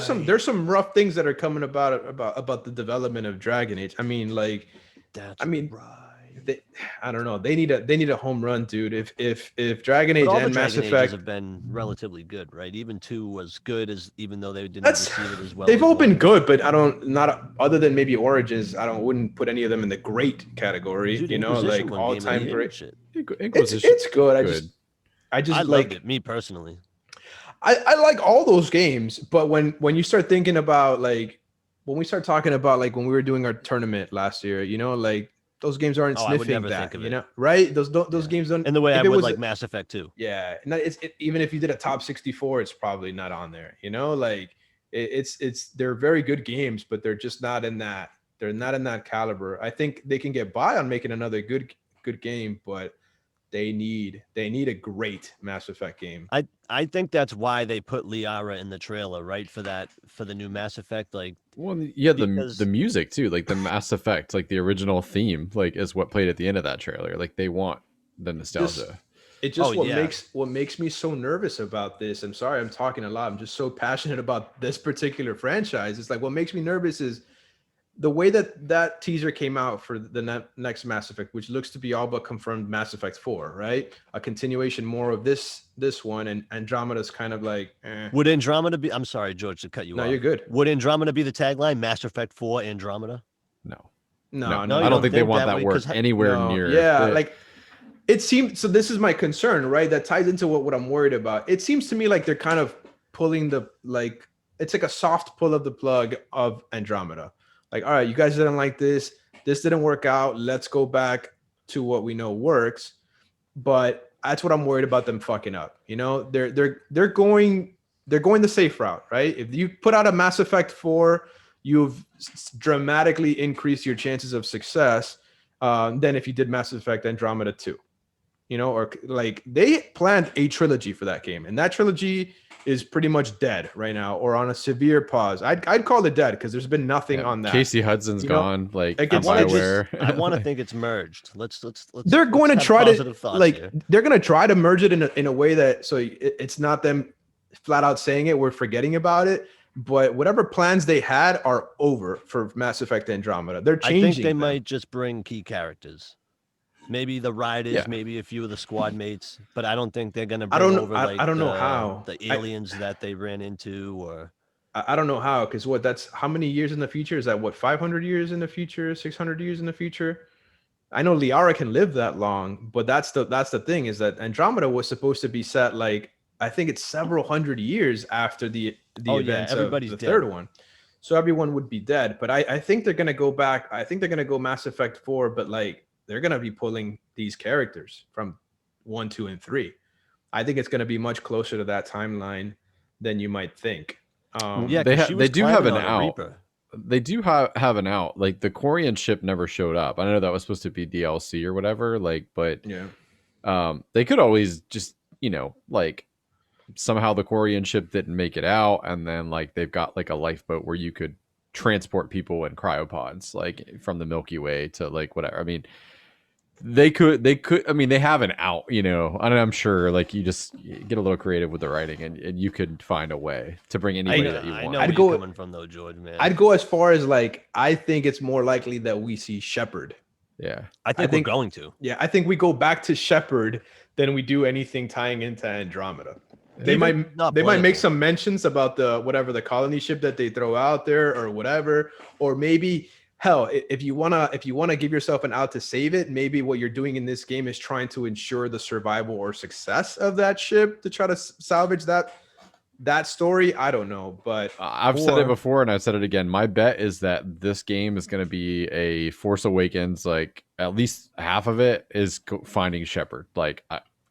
B: some rough things that are coming about the development of Dragon Age. I mean, like, I don't know. They need a home run, dude. If Dragon Age and Mass Effect
C: have been relatively good, right? Even 2 was good, even though they didn't receive it as well.
B: They've all been good, but not other than maybe Origins. Wouldn't put any of them in the great category.
C: Dude,
B: like all time great.
C: Shit.
B: It's good. I
C: like
B: loved
C: it, me personally.
B: I like all those games, but when you start thinking about like when we start talking about like when we were doing our tournament last year, like those games aren't sniffing that, right? Those games don't.
C: And the way I would like Mass Effect 2.
B: Yeah, and even if you did a top 64, it's probably not on there. Like they're very good games, but they're just not in that. They're not in that caliber. I think they can get by on making another good game, but they need a great Mass Effect game.
C: I think that's why they put Liara in the trailer, right? For the new Mass Effect, like.
A: Well, yeah, the music too, like the Mass Effect, like the original theme, like is what played at the end of that trailer. Like they want the nostalgia.
B: What makes me so nervous about this. I'm sorry, I'm talking a lot. I'm just so passionate about this particular franchise. It's like what makes me nervous is the way that teaser came out for the next Mass Effect, which looks to be all but confirmed Mass Effect 4, right? A continuation more of this one, and Andromeda's kind of like.
C: Would Andromeda be? I'm sorry, George, to cut you off.
B: No, you're good.
C: Would Andromeda be the tagline? Mass Effect 4 Andromeda?
A: No.
B: I
A: don't think they want that word anywhere near.
B: Yeah, like it seems. So this is my concern, right? That ties into what I'm worried about. It seems to me like they're kind of pulling it's like a soft pull of the plug of Andromeda. Like, all right, you guys didn't like this. This didn't work out. Let's go back to what we know works. But that's what I'm worried about them fucking up. They're going the safe route, right? If you put out a Mass Effect 4, you've dramatically increased your chances of success than if you did Mass Effect Andromeda 2. Or like they planned a trilogy for that game, and that trilogy is pretty much dead right now, or on a severe pause. I'd call it dead because there's been nothing on that.
A: Casey Hudson's gone. Like I
C: want to think it's merged. Let's.
B: They're going to try to they're going to try to merge it in a way that so it's not them flat out saying it. We're forgetting about it. But whatever plans they had are over for Mass Effect Andromeda. They're changing.
C: I think they might just bring key characters. Maybe the riders, maybe a few of the squad mates, but I don't think they're gonna bring over like I don't know how the aliens that they ran into, or
B: I don't know how, because that's how many years in the future? Is that 500 years in the future, 600 years in the future? I know Liara can live that long, but that's the thing, is that Andromeda was supposed to be set like I think it's several hundred years after the events of the third one. So everyone would be dead. But I think they're gonna go back. I think they're gonna go Mass Effect 4, but like they're going to be pulling these characters from 1, 2, and 3. I think it's going to be much closer to that timeline than you might think.
A: They do have an out. They do have an out. Like the Korean ship never showed up. I know that was supposed to be DLC or whatever. Like, but they could always just like somehow the Korean ship didn't make it out, and then like they've got like a lifeboat where you could transport people in cryopods like from the Milky Way to like whatever. I mean, they could I mean they have an out, and I'm sure like you just get a little creative with the writing, and you could find a way to bring anybody that you
C: I
A: want.
C: know
B: I'd
C: where
B: go-
C: you're coming from though, George, man.
B: I'd go as far as like I think it's more likely that we see Shepard.
A: Yeah.
C: I think we're going to.
B: Yeah, I think we go back to Shepard than we do anything tying into Andromeda. They
C: Even not
B: might make
C: playable.
B: some mentions about the colony ship that they throw out there or whatever, or maybe hell, if you wanna give yourself an out to save it, maybe what you're doing in this game is trying to ensure the survival or success of that ship to try to salvage that story. I don't know, but
A: I've said it before and I've said it again. My bet is that this game is going to be a Force Awakens. Like at least half of it is finding Shepard. Like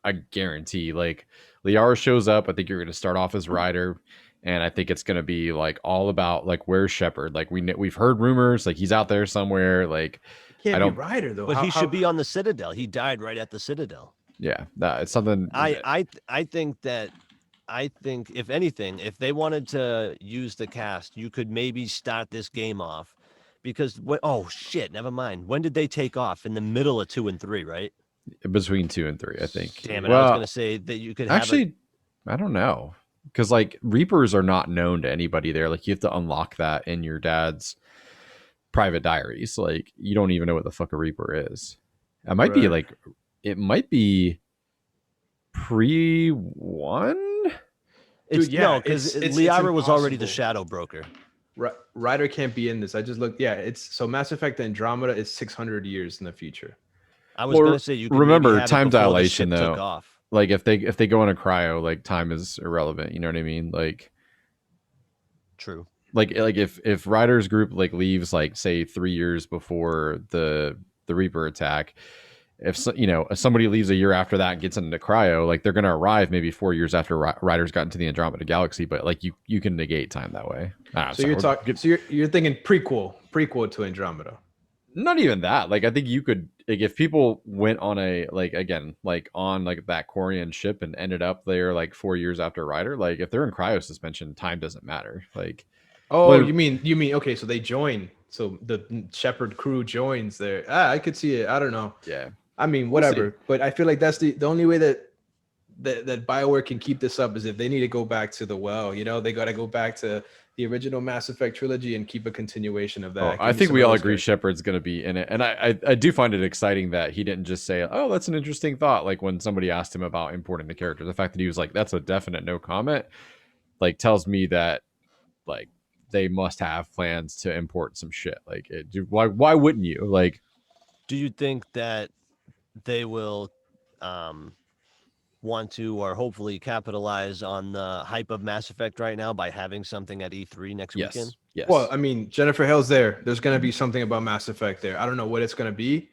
A: I guarantee. Like Liara shows up. I think you're going to start off as Ryder, and I think it's going to be like all about like where's Shepard. Like we've heard rumors like he's out there somewhere. Like
B: can't
A: I
B: be
A: don't-
B: Ryder though.
C: But he should be on the Citadel. He died right at the Citadel.
A: yeah, it's something.
C: I think if anything, if they wanted to use the cast, you could maybe start this game off because oh shit, never mind. When did they take off? In the middle of 2 and 3, right?
A: Between 2 and 3, I think.
C: Damn it! I was gonna say that you could have
A: actually. I don't know, because like Reapers are not known to anybody there. Like you have to unlock that in your dad's private diaries. Like you don't even know what the fuck a Reaper is. It might be
B: Right.
A: like it might be pre-1.
C: It's
B: Dude, yeah,
C: no, because
B: it's
C: Liara was already the
B: impossible.
C: shadow broker.
B: Ryder can't be in this. I just looked. Yeah, it's so Mass Effect Andromeda is 600 years in the future.
C: I was
A: Well,
C: gonna say you could
A: remember,
C: maybe have it
A: time
C: before the
A: dilation,
C: ship took
A: though.
C: off.
A: Like if they go in a cryo, like time is irrelevant. You know what I mean? Like
C: True.
A: if Ryder's group like leaves like say 3 years before the Reaper attack, if somebody leaves a year after that and gets into cryo, like they're gonna arrive maybe 4 years after Ryder's got into the Andromeda Galaxy. But like you can negate time that way.
B: So you're talking. So you're thinking prequel to Andromeda.
A: Not even that. Like I think you could like if people went on a like again like on like that Korean ship and ended up there like 4 years after Ryder, like if they're in cryo suspension, time doesn't matter. Like
B: Oh,
A: Well-
B: you mean okay? So they join. So the Shepard crew joins there. I could see it. I don't know.
A: yeah.
B: I mean,
A: We'll see.
B: whatever. But I feel like that's the only way that BioWare can keep this up is if they need to go back to the well. They got to go back to the original Mass Effect trilogy and keep a continuation of that.
A: Oh,
B: Give
A: I
B: me
A: think
B: some
A: we
B: of
A: all
B: those
A: agree
B: characters.
A: Shepard's going to be in it, and I do find it exciting that he didn't just say, "Oh, that's an interesting thought." Like when somebody asked him about importing the character, the fact that he was like, "That's a definite no comment," like tells me that like they must have plans to import some shit. Like, why wouldn't you? Like,
C: Do you think that they will want to or hopefully capitalize on the hype of Mass Effect right now by having something at E3 next
A: yes,
C: weekend?
A: yes.
B: Well, I mean, Jennifer Hill's there. There's gonna be something about Mass Effect there. I don't know what it's gonna be.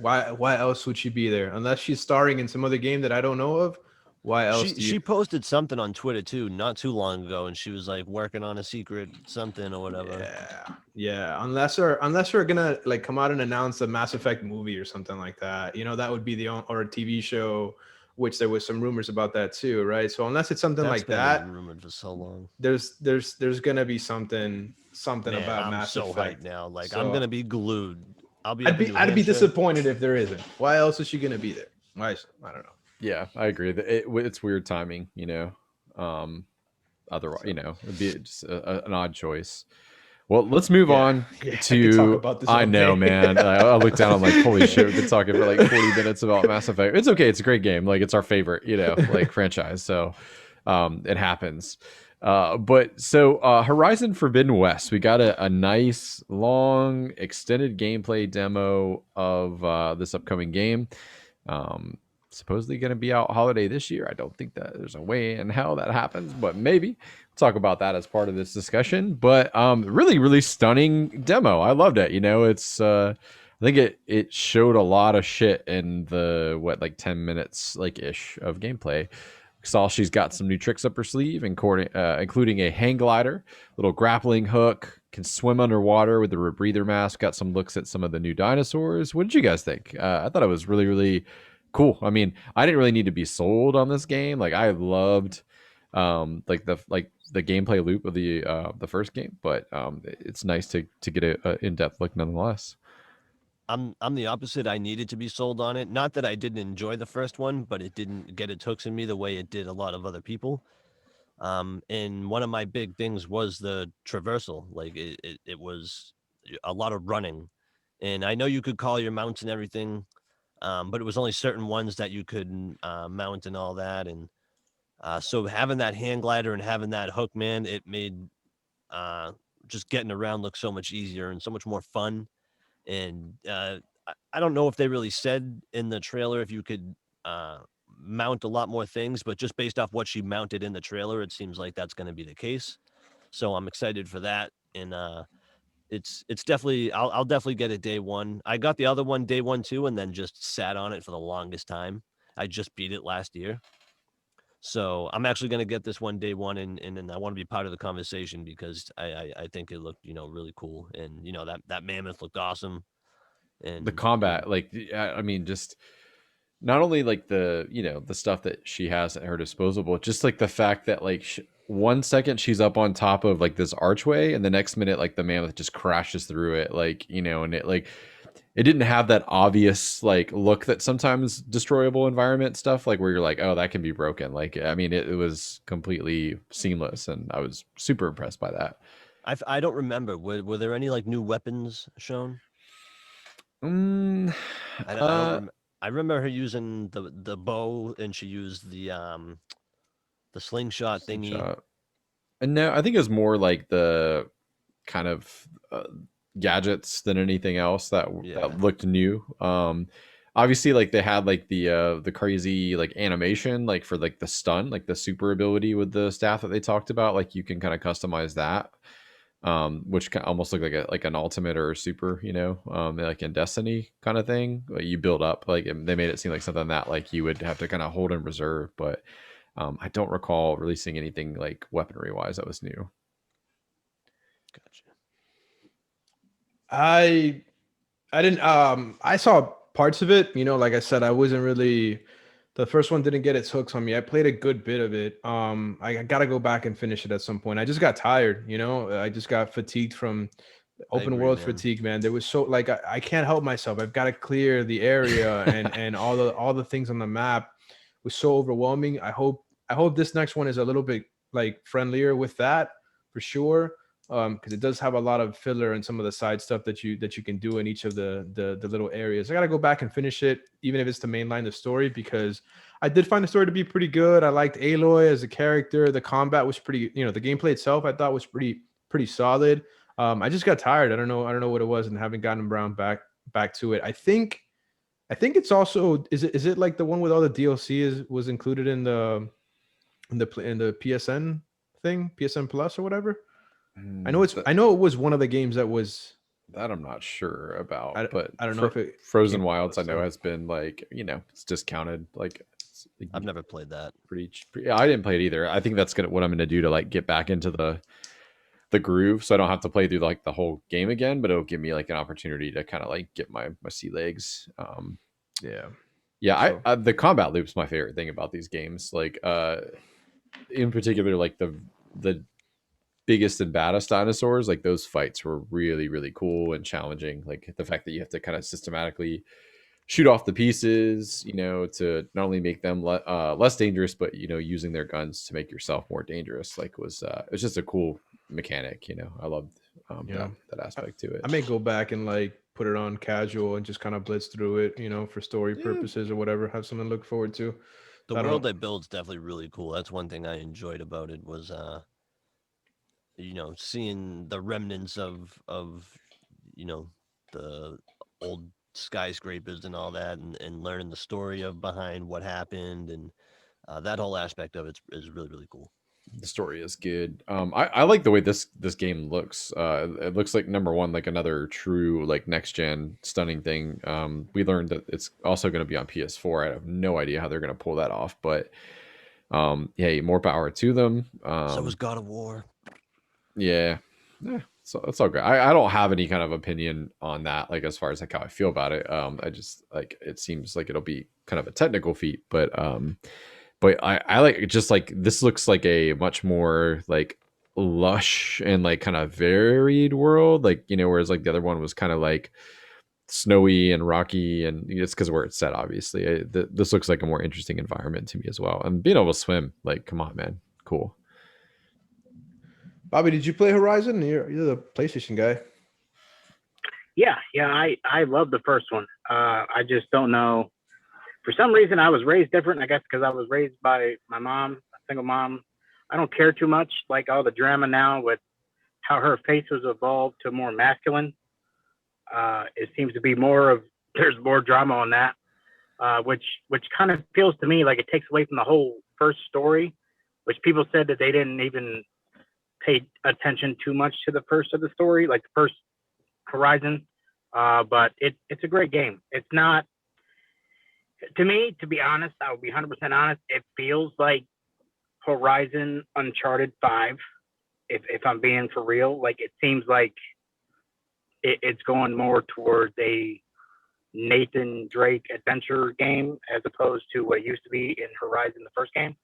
B: Why else would she be there unless she's starring in some other game that I don't know of? Why else?
C: She posted something on Twitter too, not too long ago, and she was like working on a secret something or whatever.
B: Yeah. Unless they're gonna like come out and announce a Mass Effect movie or something like that. That would be or a TV show, which there was some rumors about that too, right? So unless it's something
C: That's
B: like
C: been
B: that,
C: rumored for so long.
B: there's gonna be something
C: Man,
B: about
C: I'm
B: Mass
C: so
B: Effect.
C: hyped now. Like
B: So-
C: I'm gonna be glued. I'll be.
B: I'd
C: up in
B: be
C: New
B: I'd be
C: Hampshire.
B: disappointed if there isn't. Why else is she gonna be there? Why? I don't know.
A: Yeah, I agree. It's weird timing, Otherwise, it'd be just an odd choice. Well, let's move
B: Yeah,
A: on
B: yeah, I could
A: to.
B: talk about this
A: I
B: all
A: know,
B: day.
A: man. I looked down. I'm like, holy shit, we've been talking for like 40 minutes about Mass Effect. It's okay. It's a great game. Like, it's our favorite, like franchise. So, it happens. But Horizon Forbidden West, we got a nice, long, extended gameplay demo of this upcoming game. Supposedly going to be out holiday this year. I don't think that there's a way in hell that happens, but maybe we'll talk about that as part of this discussion. But really, really stunning demo. I loved it. It's I think it showed a lot of shit in the 10 minutes ish of gameplay. Saw she's got some new tricks up her sleeve, including a hang glider, little grappling hook, can swim underwater with a rebreather mask. Got some looks at some of the new dinosaurs. What did you guys think? I thought it was really, really cool. I mean, I didn't really need to be sold on this game. Like I loved like the gameplay loop of the first game, but it's nice to get a in-depth look nonetheless.
C: I'm the opposite. I needed to be sold on it. Not that I didn't enjoy the first one, but it didn't get its hooks in me the way it did a lot of other people. And one of my big things was the traversal. Like it was a lot of running. And I know you could call your mounts and everything, but it was only certain ones that you could mount and all that. And so having that hand glider and having that hook, man, it made just getting around look so much easier and so much more fun. And I don't know if they really said in the trailer if you could mount a lot more things, but just based off what she mounted in the trailer, it seems like that's going to be the case. So I'm excited for that. And it's definitely I'll definitely get it day one. I got the other one day one too, and then just sat on it for the longest time. I just beat it last year. So I'm actually going to get this one day one, and I want to be part of the conversation because I think it looked really cool, and that mammoth looked awesome,
A: The
C: and
A: combat, like I mean, just not only like the the stuff that she has at her disposal, but just like the fact that like 1 second she's up on top of like this archway, and the next minute like the mammoth just crashes through it, like and it like it didn't have that obvious like look that sometimes destroyable environment stuff like where you're like, oh, that can be broken. Like I mean, it was completely seamless, and I was super impressed by that.
C: I don't remember. Were there any like new weapons shown?
A: Mm,
C: I don't remember. I remember her using the bow, and she used the slingshot thingy.
A: Slingshot. And no, I think it was more like the kind of gadgets than anything else that
C: Yeah.
A: looked new. Obviously, like they had like the crazy like animation, like for like the stun, like the super ability with the staff that they talked about. Like you can kind of customize that, which almost look like an ultimate or a super, like in Destiny kind of thing. Like you build up, like they made it seem like something that like you would have to kind of hold in reserve, but. I don't recall releasing anything like weaponry wise that was new.
C: Gotcha.
B: I didn't I saw parts of it, like I said, I wasn't really the first one didn't get its hooks on me. I played a good bit of it. I got to go back and finish it at some point. I just got tired, I just got fatigued from open
C: agree,
B: world
C: man.
B: fatigue, man. There was so like I can't help myself. I've got to clear the area and all the things on the map was so overwhelming. I hope this next one is a little bit like friendlier with that for sure. Because it does have a lot of filler and some of the side stuff that you can do in each of the little areas. I gotta go back and finish it, even if it's to mainline the story, because I did find the story to be pretty good. I liked Aloy as a character. The combat was pretty, the gameplay itself I thought was pretty solid. I just got tired. I don't know what it was, and haven't gotten around back to it. I think it's also is it like the one with all the DLC was included in the PSN thing, PSN Plus or whatever. I know it was one of the games that was
A: that I'm not sure about, but
B: I don't know if it
A: Frozen Wilds I know has been like it's discounted like
C: I've never played that.
A: pretty I didn't play it either. I think that's what I'm gonna do to like get back into the groove, so I don't have to play through like the whole game again, but it'll give me like an opportunity to kind of like get my sea legs.
B: Yeah.
A: So. The combat loop's my favorite thing about these games. Like in particular, like the biggest and baddest dinosaurs, like those fights were really, really cool and challenging. Like the fact that you have to kind of systematically shoot off the pieces, to not only make them less dangerous, but using their guns to make yourself more dangerous. Like was it was just a cool mechanic. I loved that aspect to it.
B: I may go back and like put it on casual and just kind of blitz through it, for story purposes or whatever. Have something to look forward to.
C: The world they build's definitely really cool. That's one thing I enjoyed about it was seeing the remnants of the old skyscrapers and all that, and learning the story of behind what happened, and that whole aspect of it is really, really cool.
A: The story is good. I like the way this game looks. It looks like number one, like another true like next gen stunning thing. We learned that it's also going to be on PS4. I have no idea how they're going to pull that off, but hey, more power to them.
C: So was God of War.
A: Yeah, So it's all good. I don't have any kind of opinion on that, like as far as like how I feel about it. I just like it seems like it'll be kind of a technical feat, but I like it just like this looks like a much more like lush and like kind of varied world, like whereas like the other one was kind of like snowy and rocky, and it's because where it's set, obviously. This looks like a more interesting environment to me as well, and being able to swim, like, come on, man, cool.
B: Bobby, did you play Horizon? You're the PlayStation guy.
D: Yeah, I love the first one. I just don't know. For some reason, I was raised different. I guess because I was raised by my mom, a single mom. I don't care too much like all the drama now with how her face was evolved to more masculine. It seems to be there's more drama on that, which kind of feels to me like it takes away from the whole first story, which people said that they didn't even pay attention too much to the first of the story, like the first Horizon. But it's a great game. It's not, to me, to be honest, I will be 100% honest. It feels like Horizon Uncharted 5, if I'm being for real. Like, it seems like it's going more towards a Nathan Drake adventure game as opposed to what it used to be in Horizon, the first game.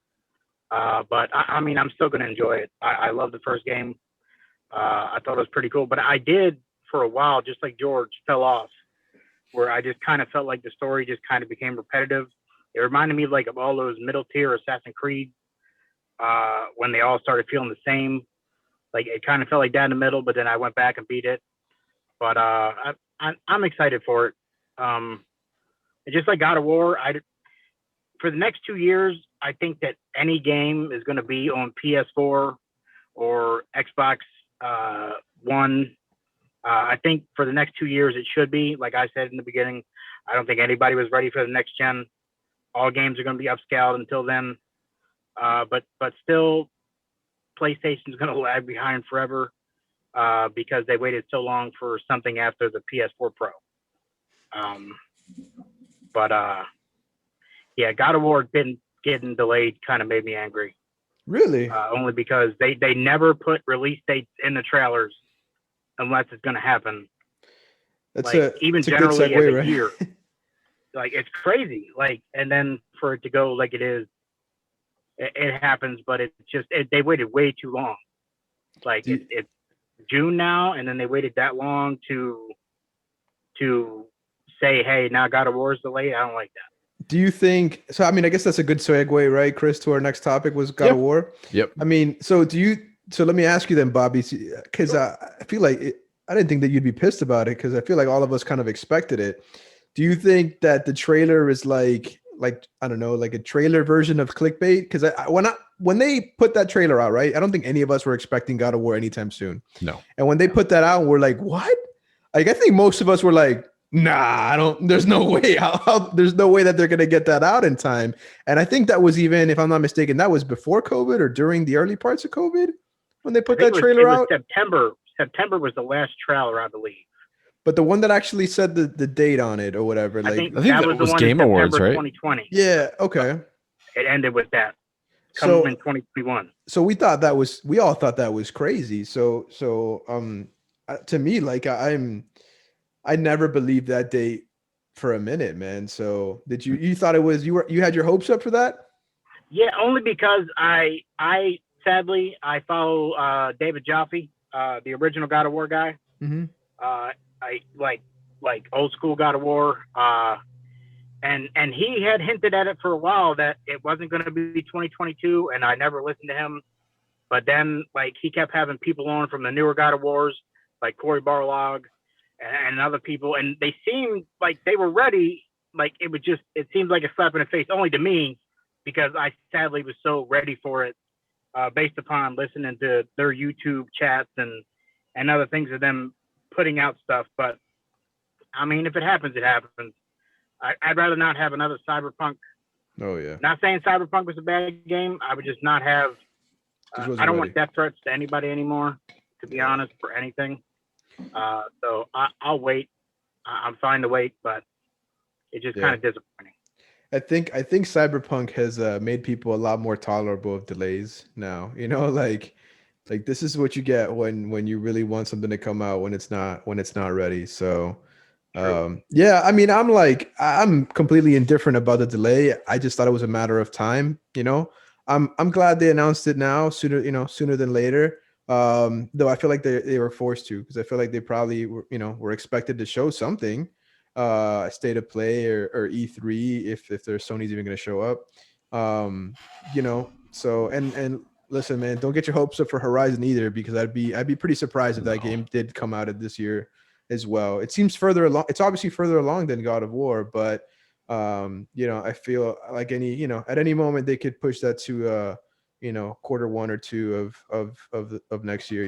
D: But I mean, I'm still going to enjoy it. I love the first game. I thought it was pretty cool, but I did for a while, just like George, fell off, where I just kind of felt like the story just kind of became repetitive. It reminded me like of all those middle tier Assassin's Creed when they all started feeling the same. Like it kind of felt like that in the middle, but then I went back and beat it. But I'm excited for it. It's just like God of War. For the next 2 years, I think that any game is going to be on PS4 or Xbox One. I think for the next 2 years, it should be. Like I said in the beginning, I don't think anybody was ready for the next gen. All games are going to be upscaled until then. But still, PlayStation's going to lag behind forever because they waited so long for something after the PS4 Pro. Yeah, God of War getting delayed kind of made me angry.
B: Really?
D: Only because they never put release dates in the trailers unless it's going to happen.
B: That's
D: even
B: it's a
D: generally
B: good segue,
D: as a
B: right?
D: year. Like it's crazy. Like, and then for it to go like it is, it happens. But it's just they waited way too long. Like it's June now, and then they waited that long to say, hey, now God of War is delayed. I don't like that.
B: Do you think so? I mean, I guess that's a good segue, right, Chris, to our next topic was God of War.
A: Yep.
B: I mean, so let me ask you then, Bobby, because I feel like I didn't think that you'd be pissed about it because I feel like all of us kind of expected it. Do you think that the trailer is like I don't know, like a trailer version of clickbait? Because when they put that trailer out, right, I don't think any of us were expecting God of War anytime soon.
A: No.
B: And when they put that out, we're like, what? Like I think most of us were like, nah, there's no way. There's no way that they're going to get that out in time. And I think that was even, if I'm not mistaken, that was before COVID or during the early parts of COVID when they put that trailer out.
D: September was the last trailer, I believe.
B: But the one that actually said the date on it or whatever.
D: I think
A: that was
D: the one
A: Game
D: in
A: Awards,
D: September
A: right?
D: 2020.
B: Yeah. Okay.
D: It ended with that. Coming in 2021.
B: So we all thought that was crazy. So to me, like I never believed that date for a minute, man. So did you thought it was, you had your hopes up for that?
D: Yeah, only because I sadly follow David Jaffe, the original God of War guy.
B: Mm-hmm.
D: I like old school God of War. And he had hinted at it for a while that it wasn't going to be 2022, and I never listened to him. But then, like, he kept having people on from the newer God of Wars, like Corey Barlog and other people, and they seemed like they were ready. Like it seemed like a slap in the face, only to me, because I sadly was so ready for it, based upon listening to their YouTube chats and other things of them putting out stuff. But I mean, if it happens, it happens. I'd rather not have another Cyberpunk.
B: Oh yeah.
D: Not saying Cyberpunk was a bad game. I would just not have. I don't want death threats to anybody anymore, to be honest, for anything. So I'll wait. I'm fine to wait, but it's just kind of disappointing.
B: I think Cyberpunk has made people a lot more tolerable of delays now. You know, like Like this is what you get when you really want something to come out when it's not ready. So yeah, I mean, I'm completely indifferent about the delay. I just thought it was a matter of time, you know. I'm glad they announced it now, sooner than later. Though I feel like they were forced to, because I feel like they probably were expected to show something, state of play or E3 if their Sony's even going to show up. So and listen, man, don't get your hopes up for Horizon either, because I'd be pretty surprised if that game did come out of this year as well. It seems further along. It's obviously further along than God of War, but I feel like at any moment they could push that to quarter one or two of next year.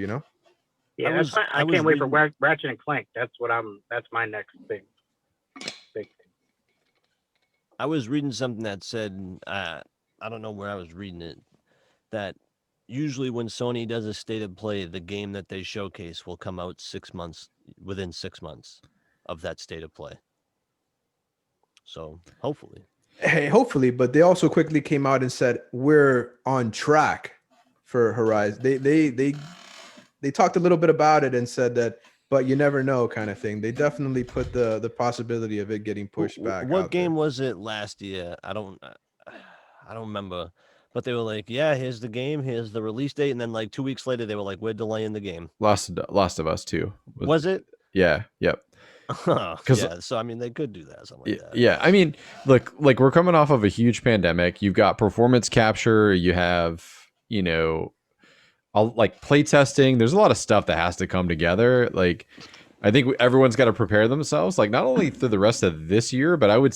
D: Yeah, I can't wait for Ratchet and Clank. That's my next thing. Big thing.
C: I was reading something that said, I don't know where I was reading it, that usually when Sony does a state of play, the game that they showcase will come out within 6 months of that state of play. So hopefully.
B: Hey, hopefully, but they also quickly came out and said we're on track for Horizon. They talked a little bit about it and said that, but you never know, kind of thing. They definitely put the possibility of it getting pushed back.
C: What game was it last year? I don't remember, but they were like, yeah, here's the game, here's the release date, and then like 2 weeks later they were like, we're delaying the game.
A: Last of Us 2.
C: Was it?
A: Yeah. Yep.
C: Yeah, so I mean they could do that, something like that.
A: Yeah, I mean, look, like we're coming off of a huge pandemic. You've got performance capture, you have, like play testing. There's a lot of stuff that has to come together. Like, I think everyone's got to prepare themselves, like not only through the rest of this year, but I would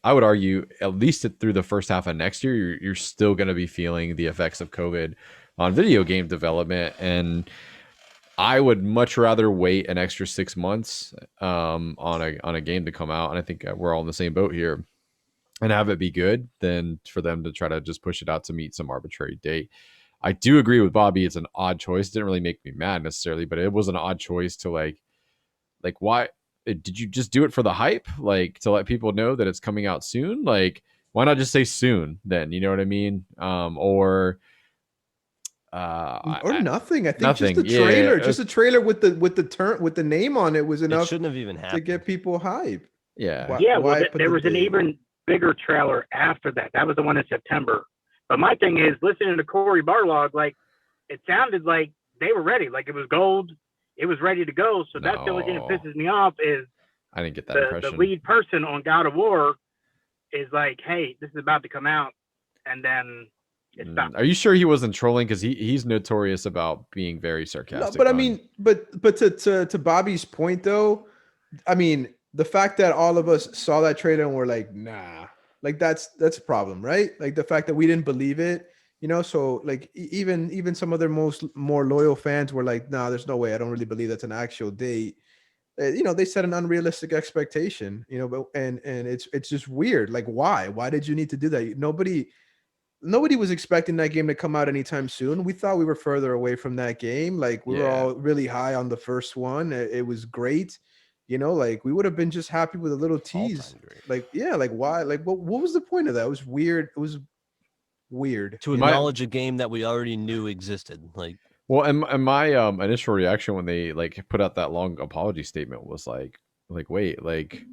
A: argue at least through the first half of next year, you're still going to be feeling the effects of COVID on video game development. And I would much rather wait an extra 6 months on a game to come out, and I think we're all in the same boat here, and have it be good than for them to try to just push it out to meet some arbitrary date. I do agree with Bobby. It's an odd choice. It didn't really make me mad necessarily, but it was an odd choice to like why did you just do it for the hype? Like to let people know that it's coming out soon? Like why not just say soon then? You know what I mean? Or
B: nothing. I think
A: nothing.
B: Just a trailer with the name on it was enough.
C: It shouldn't have even happened
B: to get people hype.
A: Yeah.
D: There was an even bigger trailer after that. That was the one in September. But my thing is, listening to Corey Barlog, like it sounded like they were ready. Like it was gold. It was ready to go. So that's the only thing that pisses me off is
A: I didn't get that impression.
D: The lead person on God of War is like, hey, this is about to come out, and then it stopped.
A: Are you sure he wasn't trolling? Because he's notorious about being very sarcastic.
B: No, but I mean, but to Bobby's point though, I mean, the fact that all of us saw that trailer and we're like, nah, like that's a problem, right? Like the fact that we didn't believe it, so like even some of their more loyal fans were like, nah, there's no way. I don't really believe that's an actual date. They set an unrealistic expectation, but and it's just weird. Like, why did you need to do that? Nobody was expecting that game to come out anytime soon. We thought we were further away from that game. Like we were all really high on the first one. It was great. Like we would have been just happy with a little tease. Like, yeah, like why? Like what was the point of that? It was weird. It was weird.
C: To acknowledge a game that we already knew existed. Like,
A: well, and my initial reaction when they like put out that long apology statement was like wait, like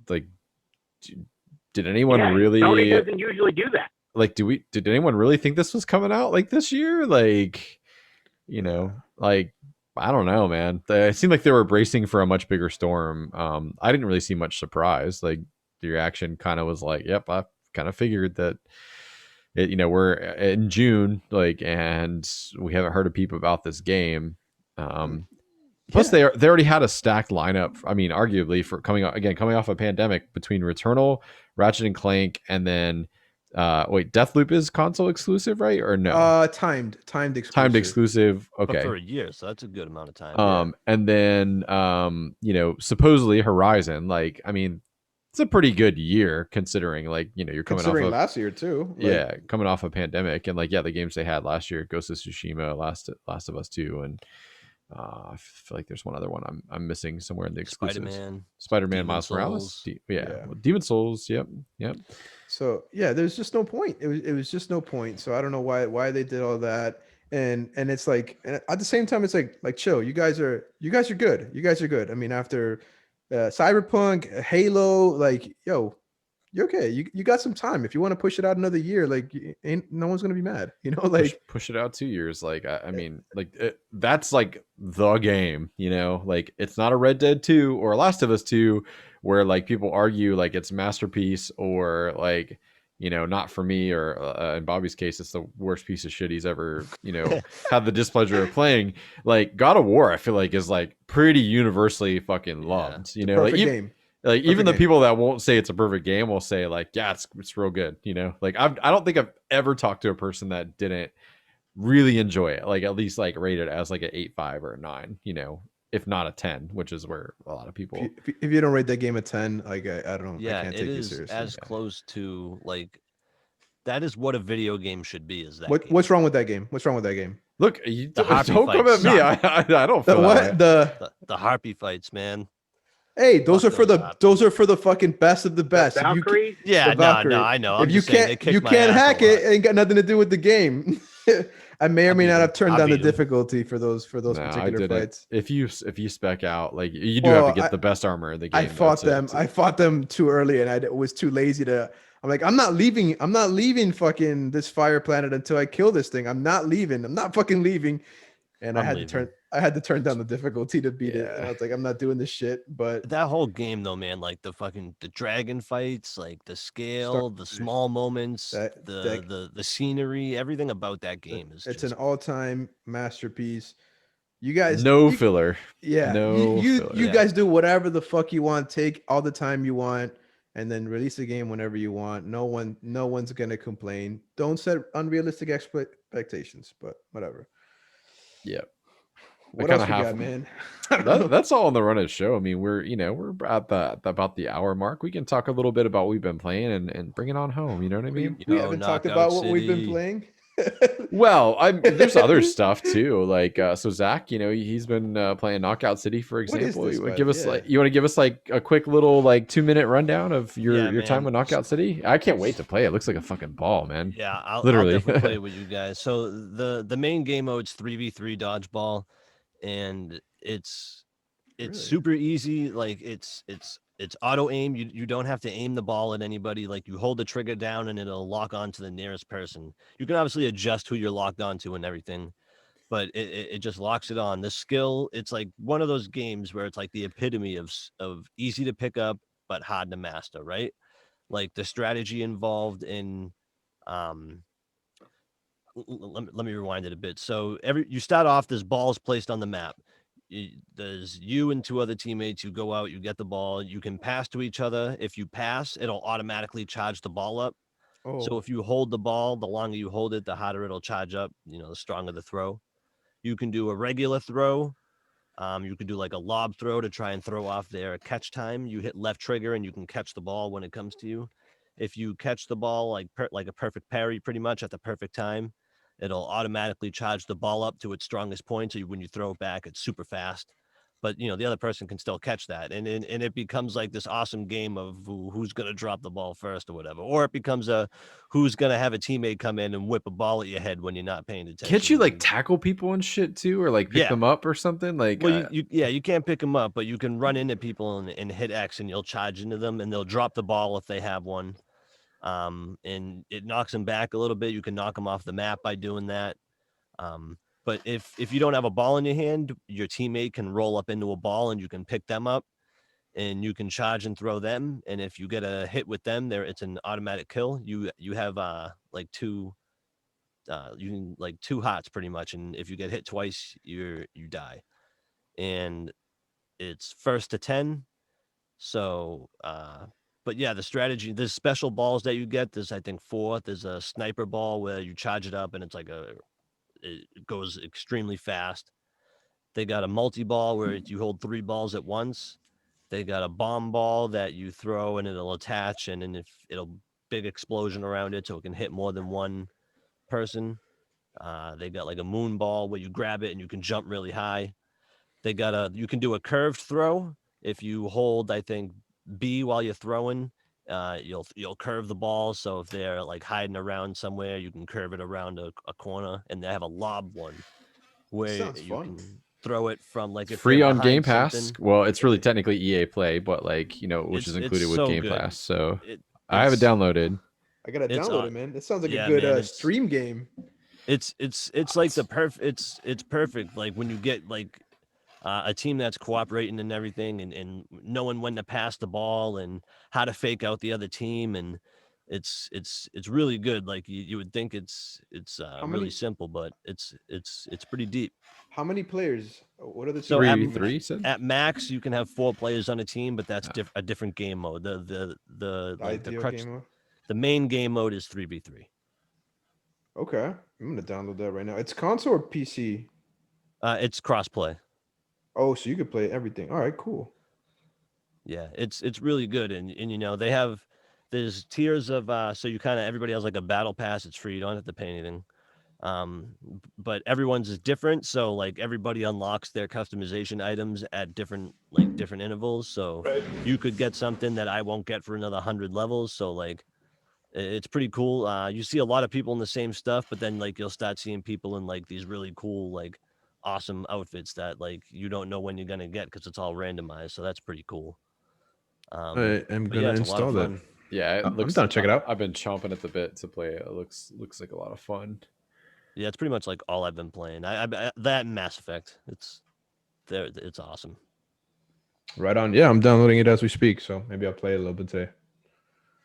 A: did anyone really?
D: Sony doesn't usually do that.
A: Like, did anyone really think this was coming out like this year? Like, like I don't know, man. It seemed like they were bracing for a much bigger storm. I didn't really see much surprise. Like the reaction kind of was like, yep, I kind of figured that. We're in June, like, and we haven't heard a peep about this game. Plus, they already had a stacked lineup. I mean, arguably for coming off a pandemic between Returnal, Ratchet and Clank, and then Deathloop is console exclusive, right? Or no?
B: Timed exclusive.
A: Timed exclusive. Okay,
C: but for a year, so that's a good amount of time.
A: And then supposedly Horizon. Like, I mean. It's a pretty good year considering, like, you're coming off of
B: last year too.
A: Coming off a pandemic, and like, the games they had last year, Ghost of Tsushima, Last of Us 2, and I feel like there's one other one I'm missing somewhere in the exclusives. Spider-Man, Miles Morales, Demon Souls, yep.
B: So yeah, there's just no point. It was just no point. So I don't know why they did all that. and it's like, and at the same time, it's like chill. You guys are good. You guys are good. I mean, after Cyberpunk, Halo, like, yo, you're okay. You got some time. If you want to push it out another year, like, ain't no one's gonna be mad. You know, like
A: push it out 2 years. Like I mean, like that's like the game. You know, like it's not a Red Dead 2 or a Last of Us 2 where like people argue like it's masterpiece or like, you know, not for me, or in Bobby's case, it's the worst piece of shit he's ever, you know, had the displeasure of playing. Like God of War, I feel like is like pretty universally fucking loved. You know,
B: perfect
A: like
B: game.
A: like even
B: Perfect
A: the
B: game.
A: people that won't say it's a perfect game will say like, yeah, it's real good. You know, like I don't think I've ever talked to a person that didn't really enjoy it, like at least like rate it as like an 8.5 or a 9, you know, if not a 10, which is where a lot of people.
B: If you don't rate that game a 10, like I don't know,
C: Yeah,
B: I can't
C: it
B: take you
C: is
B: seriously.
C: as close to like that is what a video game should be. Is that game.
B: What's wrong with that game? What's wrong with that game?
A: Look, you
C: The Harpy
A: don't come at
C: fights
A: me.
C: suck.
A: I don't
B: The
A: feel
B: what?
A: that way.
C: The Harpy fights, man.
B: Hey, those
C: Fuck
B: are for
C: those
B: the
C: Harpies.
B: those are for the fucking best of the
D: The
B: best. If you
D: Valkyrie.
C: Yeah,
B: the
C: no,
B: Valkyrie.
C: I know. I'm
B: If you
C: just saying they
B: can't
C: kicked
B: you
C: my
B: can't
C: ass a
B: hack
C: lot.
B: it, it ain't got nothing to do with the game. I may or
C: I
B: may
C: beat
B: not
C: him.
B: have turned
C: I
B: down the
C: beat him.
B: difficulty for those
A: No, I
B: particular
A: didn't.
B: fights.
A: If you spec out, like you do
B: Well,
A: have to get the best armor in the game.
B: I fought them. I fought them too early, and I was too lazy to. I'm like, I'm not leaving. I'm not leaving fucking this fire planet until I kill this thing. I'm not leaving. I'm not fucking leaving. And I
C: I'm
B: had
C: leaving.
B: I had to turn down the difficulty to beat it. And
A: Yeah.
B: I was like, I'm not doing this shit. But
C: That whole game though, man, like the dragon fights, like the scale, the small moments,
B: That-
C: the scenery, everything about that game is
B: it's
C: just
B: an all-time masterpiece. You guys,
A: no filler.
B: yeah,
A: No filler.
B: you
C: Yeah.
B: guys do whatever the fuck you want. Take all the time you want, and then release the game whenever you want. No one's gonna complain. Don't set unrealistic expectations, but whatever.
A: Yeah.
B: What
A: kinda
B: else we
A: have-
B: got, man? I don't know.
A: That's all on the run of the show. I mean, we're at about the hour mark. We can talk a little bit about what we've been playing and bring it on home. You know what I mean?
B: We
C: Yo,
B: haven't talked
C: Knockout
B: about what we've been
C: City.
B: playing.
A: Well, there's other stuff too. Like so Zach, you know, he's been playing Knockout City, for
B: What is
A: example.
B: this,
A: You would
B: bud?
A: give us
B: Yeah.
A: like you want to give us like a quick little like 2-minute rundown of your
C: Yeah,
A: time
C: man.
A: with Knockout City? I can't wait to play. It looks like a fucking ball, man.
C: Yeah, I'll
A: Literally.
C: definitely play with you guys. So the main game mode's 3v3 dodgeball, and it's
B: Really?
C: super easy. Like it's auto aim. You don't have to aim the ball at anybody. Like you hold the trigger down and it'll lock onto the nearest person. You can obviously adjust who you're locked onto and everything, but it just locks it on. The skill, it's like one of those games where it's like the epitome of easy to pick up but hard to master, right? Like the strategy involved in let me rewind it a bit. So you start off, there's balls placed on the map. There's you and 2 other teammates. You go out, you get the ball. You can pass to each other. If you pass, it'll automatically charge the ball up.
B: Oh,
C: So if you hold the ball, the longer you hold it, the harder it'll charge up. You know, the stronger the throw. You can do a regular throw. You can do like a lob throw to try and throw off their catch time. You hit left trigger and you can catch the ball when it comes to you. If you catch the ball like a perfect parry, pretty much at the perfect time, it'll automatically charge the ball up to its strongest point. So when you throw it back, it's super fast. But you know the other person can still catch that, and it becomes like this awesome game of who's gonna drop the ball first or whatever, or it becomes a who's gonna have a teammate come in and whip a ball at your head when you're not paying attention.
A: Can't you like tackle people and shit too, or like pick
C: Yeah.
A: them up or something? Like,
C: Well, you can't pick them up, but you can run into people and hit X, and you'll charge into them, and they'll drop the ball if they have one. And it knocks them back a little bit. You can knock them off the map by doing that. But if you don't have a ball in your hand, your teammate can roll up into a ball, and you can pick them up, and you can charge and throw them. And if you get a hit with them, it's an automatic kill. You have like two. You can like 2 hots pretty much, and if you get hit twice, you die. And it's first to 10. So, but yeah, the strategy, there's special balls that you get. There's, I think, 4. There's a sniper ball where you charge it up and it's like it goes extremely fast. They got a multi-ball where you hold 3 balls at once. They got a bomb ball that you throw and it'll attach, and then if it'll big explosion around it so it can hit more than one person. They got like a moon ball where you grab it and you can jump really high. You can do a curved throw if you hold, I think, B while you're throwing. You'll curve the ball, so if they're like hiding around somewhere, you can curve it around a corner, and they have a lob one where
B: Sounds
C: you
B: fun.
C: can throw it from like
A: It's
C: if they're
A: free on Game
C: behind
A: Pass.
C: something.
A: Well, it's really technically EA Play, but like, which is
C: It's
A: included with
C: so
A: Game
C: good.
A: Pass. So
C: It
A: I have it
C: it's
A: downloaded.
B: I gotta
C: it's
B: download it, man. That sounds like
C: yeah,
B: a good
C: man, it's
B: stream game.
C: it's like the it's perfect. Like when you get like a team that's cooperating and everything, and knowing when to pass the ball and how to fake out the other team, and it's really good. Like you would think it's
B: How
C: really
B: many
C: simple, but it's pretty deep.
B: how many players? What are the
C: So
B: teams?
A: Three said?
C: at max you can have 4 players on a team, but that's
A: Ah.
C: a different game mode. The like the
B: Ideal
C: crutch,
B: game mode?
C: the main game mode is 3v3.
B: Okay, I'm gonna download that right now. It's console or PC?
C: It's crossplay.
B: Oh, so you could play everything. All right, cool.
C: Yeah, it's really good, and they have there's tiers of so you kind of everybody has like a battle pass. It's free. You don't have to pay anything. But everyone's is different, so like everybody unlocks their customization items at different intervals. So
B: Right.
C: you could get something that I won't get for another 100 levels. So like it's pretty cool. You see a lot of people in the same stuff, but then like you'll start seeing people in like these really cool like awesome outfits that like you don't know when you're gonna get because it's all randomized. So that's pretty cool.
B: I'm
C: but
B: gonna
C: yeah, it's a lot of
B: install that.
C: fun.
A: Yeah, it
B: I'm
A: looks.
B: down to check it out.
A: I've been chomping at the bit to play it. It looks like a lot of fun.
C: Yeah, it's pretty much like all I've been playing. I that and Mass Effect. It's awesome.
B: Right on. Yeah, I'm downloading it as we speak, so maybe I'll play it a little bit today.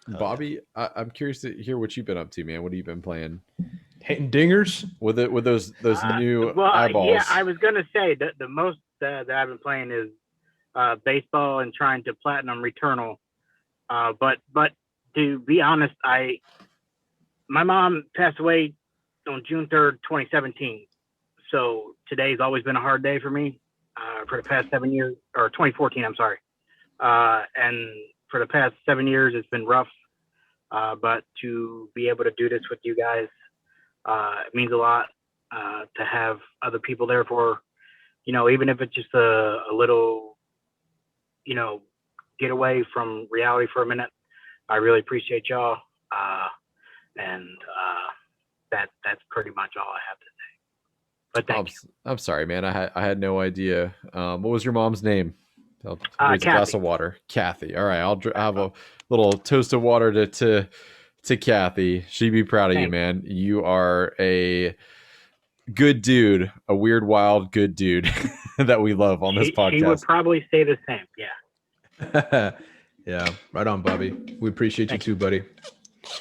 C: yeah.
A: Bobby, I'm curious to hear what you've been up to, man. What have you been playing
B: Hitting dingers.
A: with it with those new
D: Well,
A: eyeballs?
D: yeah, I was gonna say that the most that I've been playing is baseball and trying to platinum Returnal. But to be honest, my mom passed away on June 3rd, 2017. So today's always been a hard day for me for the past 7 years, or 2014, I'm sorry. And for the past 7 years, it's been rough. But to be able to do this with you guys, it means a lot to have other people there for, even if it's just a little, get away from reality for a minute. I really appreciate y'all. And that's pretty much all I have to say. But thank you.
A: I'm sorry, man. I had no idea. What was your mom's name? I'll raise a glass
D: Kathy.
A: of water. Kathy. All right, I'll have a little toast of water to Kathy. She'd be proud of you,
D: Thanks.
A: man. You are a good dude, a weird, wild, good dude that we love on this podcast.
D: She would probably say the same. Yeah.
B: Yeah, right on, Bobby. We appreciate
D: Thank
B: you too, buddy.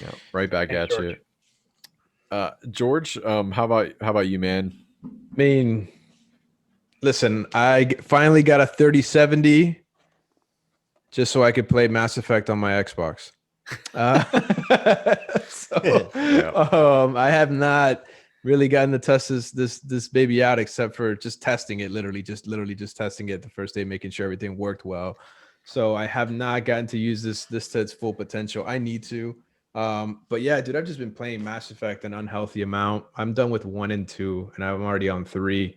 A: Yeah, right back
D: Thanks,
A: at you. George, how about you, man?
B: I mean, listen, I finally got a 3070 just so I could play Mass Effect on my Xbox. I have not really gotten to test this baby out except for just testing it, literally just testing it the first day, making sure everything worked well. So I have not gotten to use this to its full potential. I need to. But yeah, dude, I've just been playing Mass Effect an unhealthy amount. I'm done with 1 and 2, and I'm already on 3.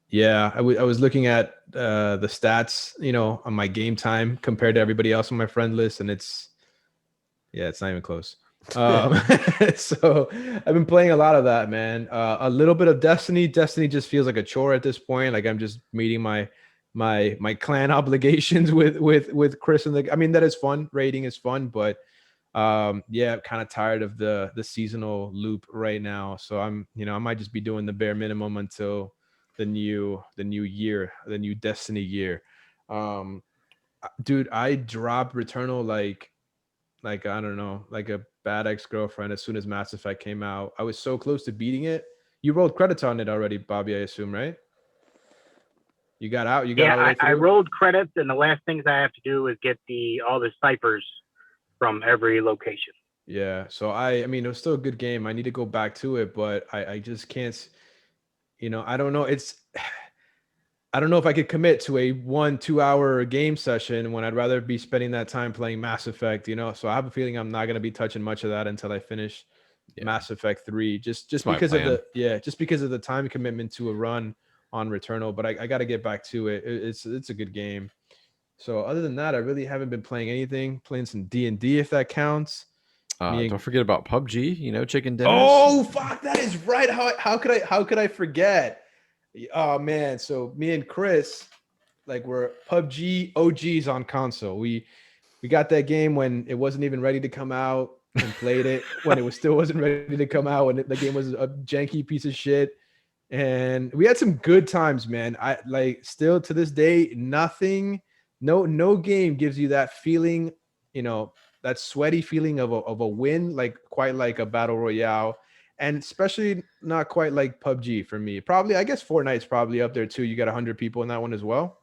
B: Yeah, I was looking at the stats, on my game time compared to everybody else on my friend list, and it's not even close. So I've been playing a lot of that, man. A little bit of Destiny. Destiny just feels like a chore at this point. Like I'm just meeting my clan obligations with Chris and I mean, that is fun. Raiding is fun, but yeah, I'm kind of tired of the seasonal loop right now. So I might just be doing the bare minimum until the new year, the new Destiny year. Dude, I dropped Returnal like I don't know, like a bad ex-girlfriend as soon as Mass Effect came out. I was so close to beating it. You rolled credits on it already, Bobby, I assume, right? You got out. You got all the way
D: I
B: through?
D: rolled credits, and the last things I have to do is get all the ciphers from every location.
B: Yeah. So I mean, it was still a good game. I need to go back to it, but I just can't. I don't know. I don't know if I could commit to a 1-2 hour game session when I'd rather be spending that time playing Mass Effect. So I have a feeling I'm not going to be touching much of that until I finish Mass Effect 3. Just because of the time commitment to a run on Returnal, but I got to get back to it. It's a good game. So other than that, I really haven't been playing anything. Playing some D&D if that counts.
A: Don't forget about PUBG. You know, chicken dinners.
B: Oh fuck, that is right. How could I forget? Oh man, so me and Chris, like we're PUBG OGs on console. We got that game when it wasn't even ready to come out and played it when it still wasn't ready to come out, when the game was a janky piece of shit. And we had some good times, man. I like still to this day, no game gives you that feeling, that sweaty feeling of a win, like quite like a battle royale, and especially not quite like PUBG for me. Probably, I guess Fortnite's probably up there too. You got 100 people in that one as well.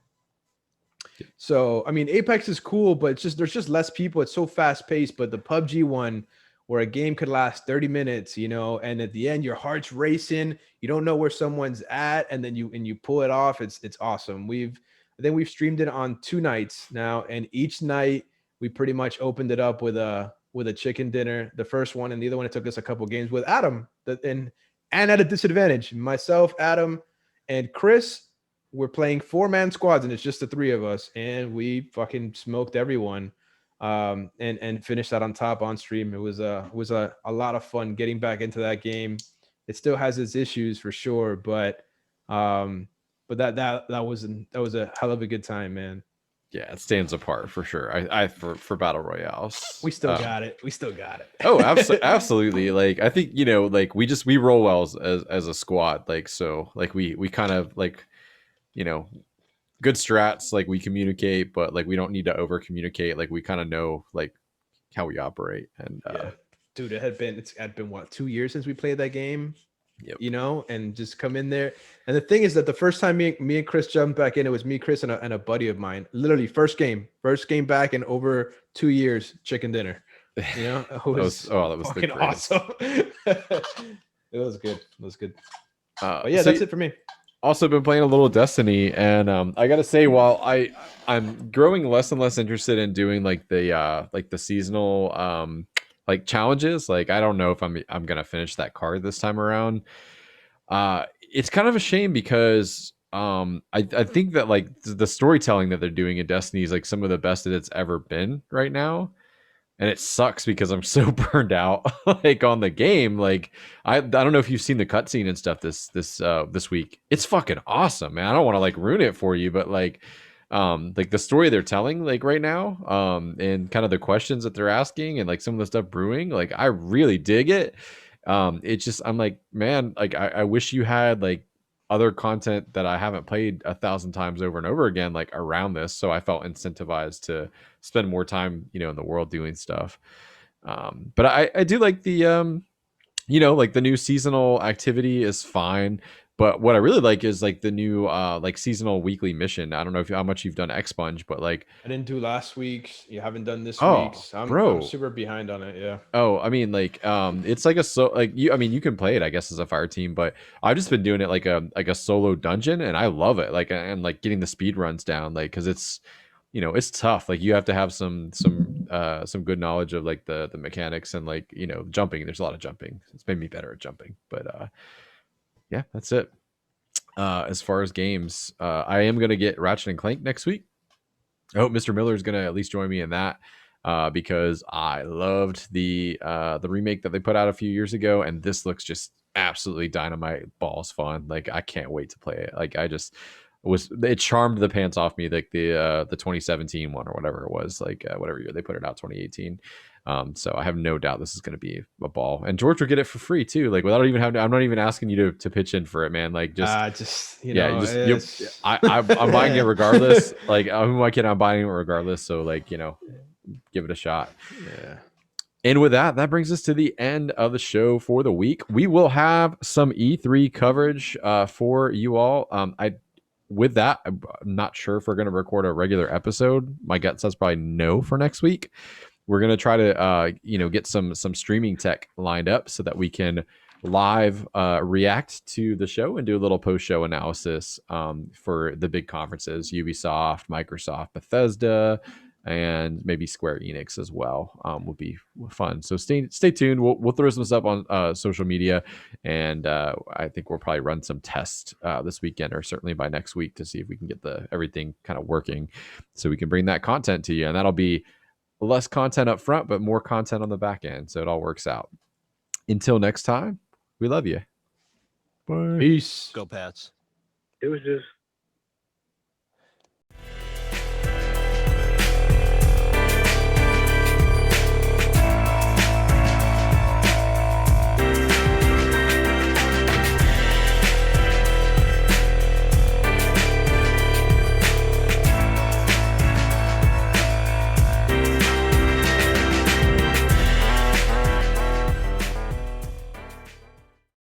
B: So, I mean, Apex is cool, but there's just less people. It's so fast paced. But the PUBG one, where a game could last 30 minutes, and at the end your heart's racing, you don't know where someone's at, and then you pull it off. It's awesome. We've streamed it on 2 nights now, and each night we pretty much opened it up with a chicken dinner. The first one, and the other one, it took us a couple games with Adam, and at a disadvantage. Myself, Adam, and Chris. We're playing 4-man squads, and it's just the 3 of us, and we fucking smoked everyone, and finished that on top on stream. It was a lot of fun getting back into that game. It still has its issues for sure, but that was a hell of a good time, man.
A: Yeah, it stands apart for sure. I for battle royales.
B: We still got it.
A: Oh, absolutely. Like I think like we roll well as a squad. Like so, like we kind of like. Good strats, like we communicate, but like we don't need to over communicate. Like we kind of know like how we operate. And
B: dude, it had been what, 2 years since we played that game.
A: Yep.
B: And just come in there. And the thing is that the first time me and Chris jumped back in, it was me, Chris, and a buddy of mine. Literally first game back in over 2 years. Chicken dinner. It was
A: that was
B: fucking awesome. It was good. But yeah,
A: so
B: that's it for me.
A: Also been playing a little Destiny, and I gotta say, while I'm growing less and less interested in doing like the seasonal like challenges, like I don't know if I'm gonna finish that card this time around. It's kind of a shame because I think that like the storytelling that they're doing in Destiny is like some of the best that it's ever been right now. And it sucks because I'm so burned out like on the game. Like I don't know if you've seen the cutscene and stuff this week. It's fucking awesome, man. I don't want to like ruin it for you, but like the story they're telling like right now, and kind of the questions that they're asking and like some of the stuff brewing, like I really dig it. It's just I'm like, man, like I wish you had like other content that I haven't played 1,000 times over and over again, like around this. So I felt incentivized to spend more time, in the world doing stuff. But I do like the, like the new seasonal activity is fine. But what I really like is like the new like seasonal weekly mission. I don't know how much you've done Expunge, but like
B: I didn't do last week's. You haven't done this
A: Oh,
B: week's. I'm
A: bro.
B: super behind on it. Yeah.
A: Oh, I mean, like, it's like you can play it, I guess, as a fire team, but I've just been doing it like a solo dungeon, and I love it. Like, and like getting the speed runs down, like, because it's, it's tough. Like, you have to have some good knowledge of like the mechanics and like jumping. There's a lot of jumping. It's made me better at jumping, but yeah, that's it. As far as games, I am gonna get Ratchet and Clank next week. I hope Mr. Miller is gonna at least join me in that. Because I loved the remake that they put out a few years ago, and this looks just absolutely dynamite balls fun. Like I can't wait to play it. Like it charmed the pants off me, like the 2017 one or whatever it was, like whatever year they put it out, 2018. So I have no doubt this is going to be a ball, and George will get it for free too, like without even having I'm not even asking you to pitch in for it, man. Like I'm buying it regardless. Like who am I kidding? I'm buying it regardless. So like give it a shot.
B: Yeah.
A: And with that brings us to the end of the show for the week. We will have some E3 coverage for you all. I'm not sure if we're going to record a regular episode. My gut says probably no for next week. We're going to try to get some streaming tech lined up so that we can live react to the show and do a little post-show analysis for the big conferences: Ubisoft, Microsoft, Bethesda, and maybe Square Enix as well. Would be fun. So stay tuned. We'll throw some stuff on social media, and I think we'll probably run some tests this weekend, or certainly by next week, to see if we can get everything kind of working, so we can bring that content to you. And that'll be less content up front, but more content on the back end. So it all works out. Until next time, we love you. Bye.
B: Peace.
C: Go Pats.
D: Deuces.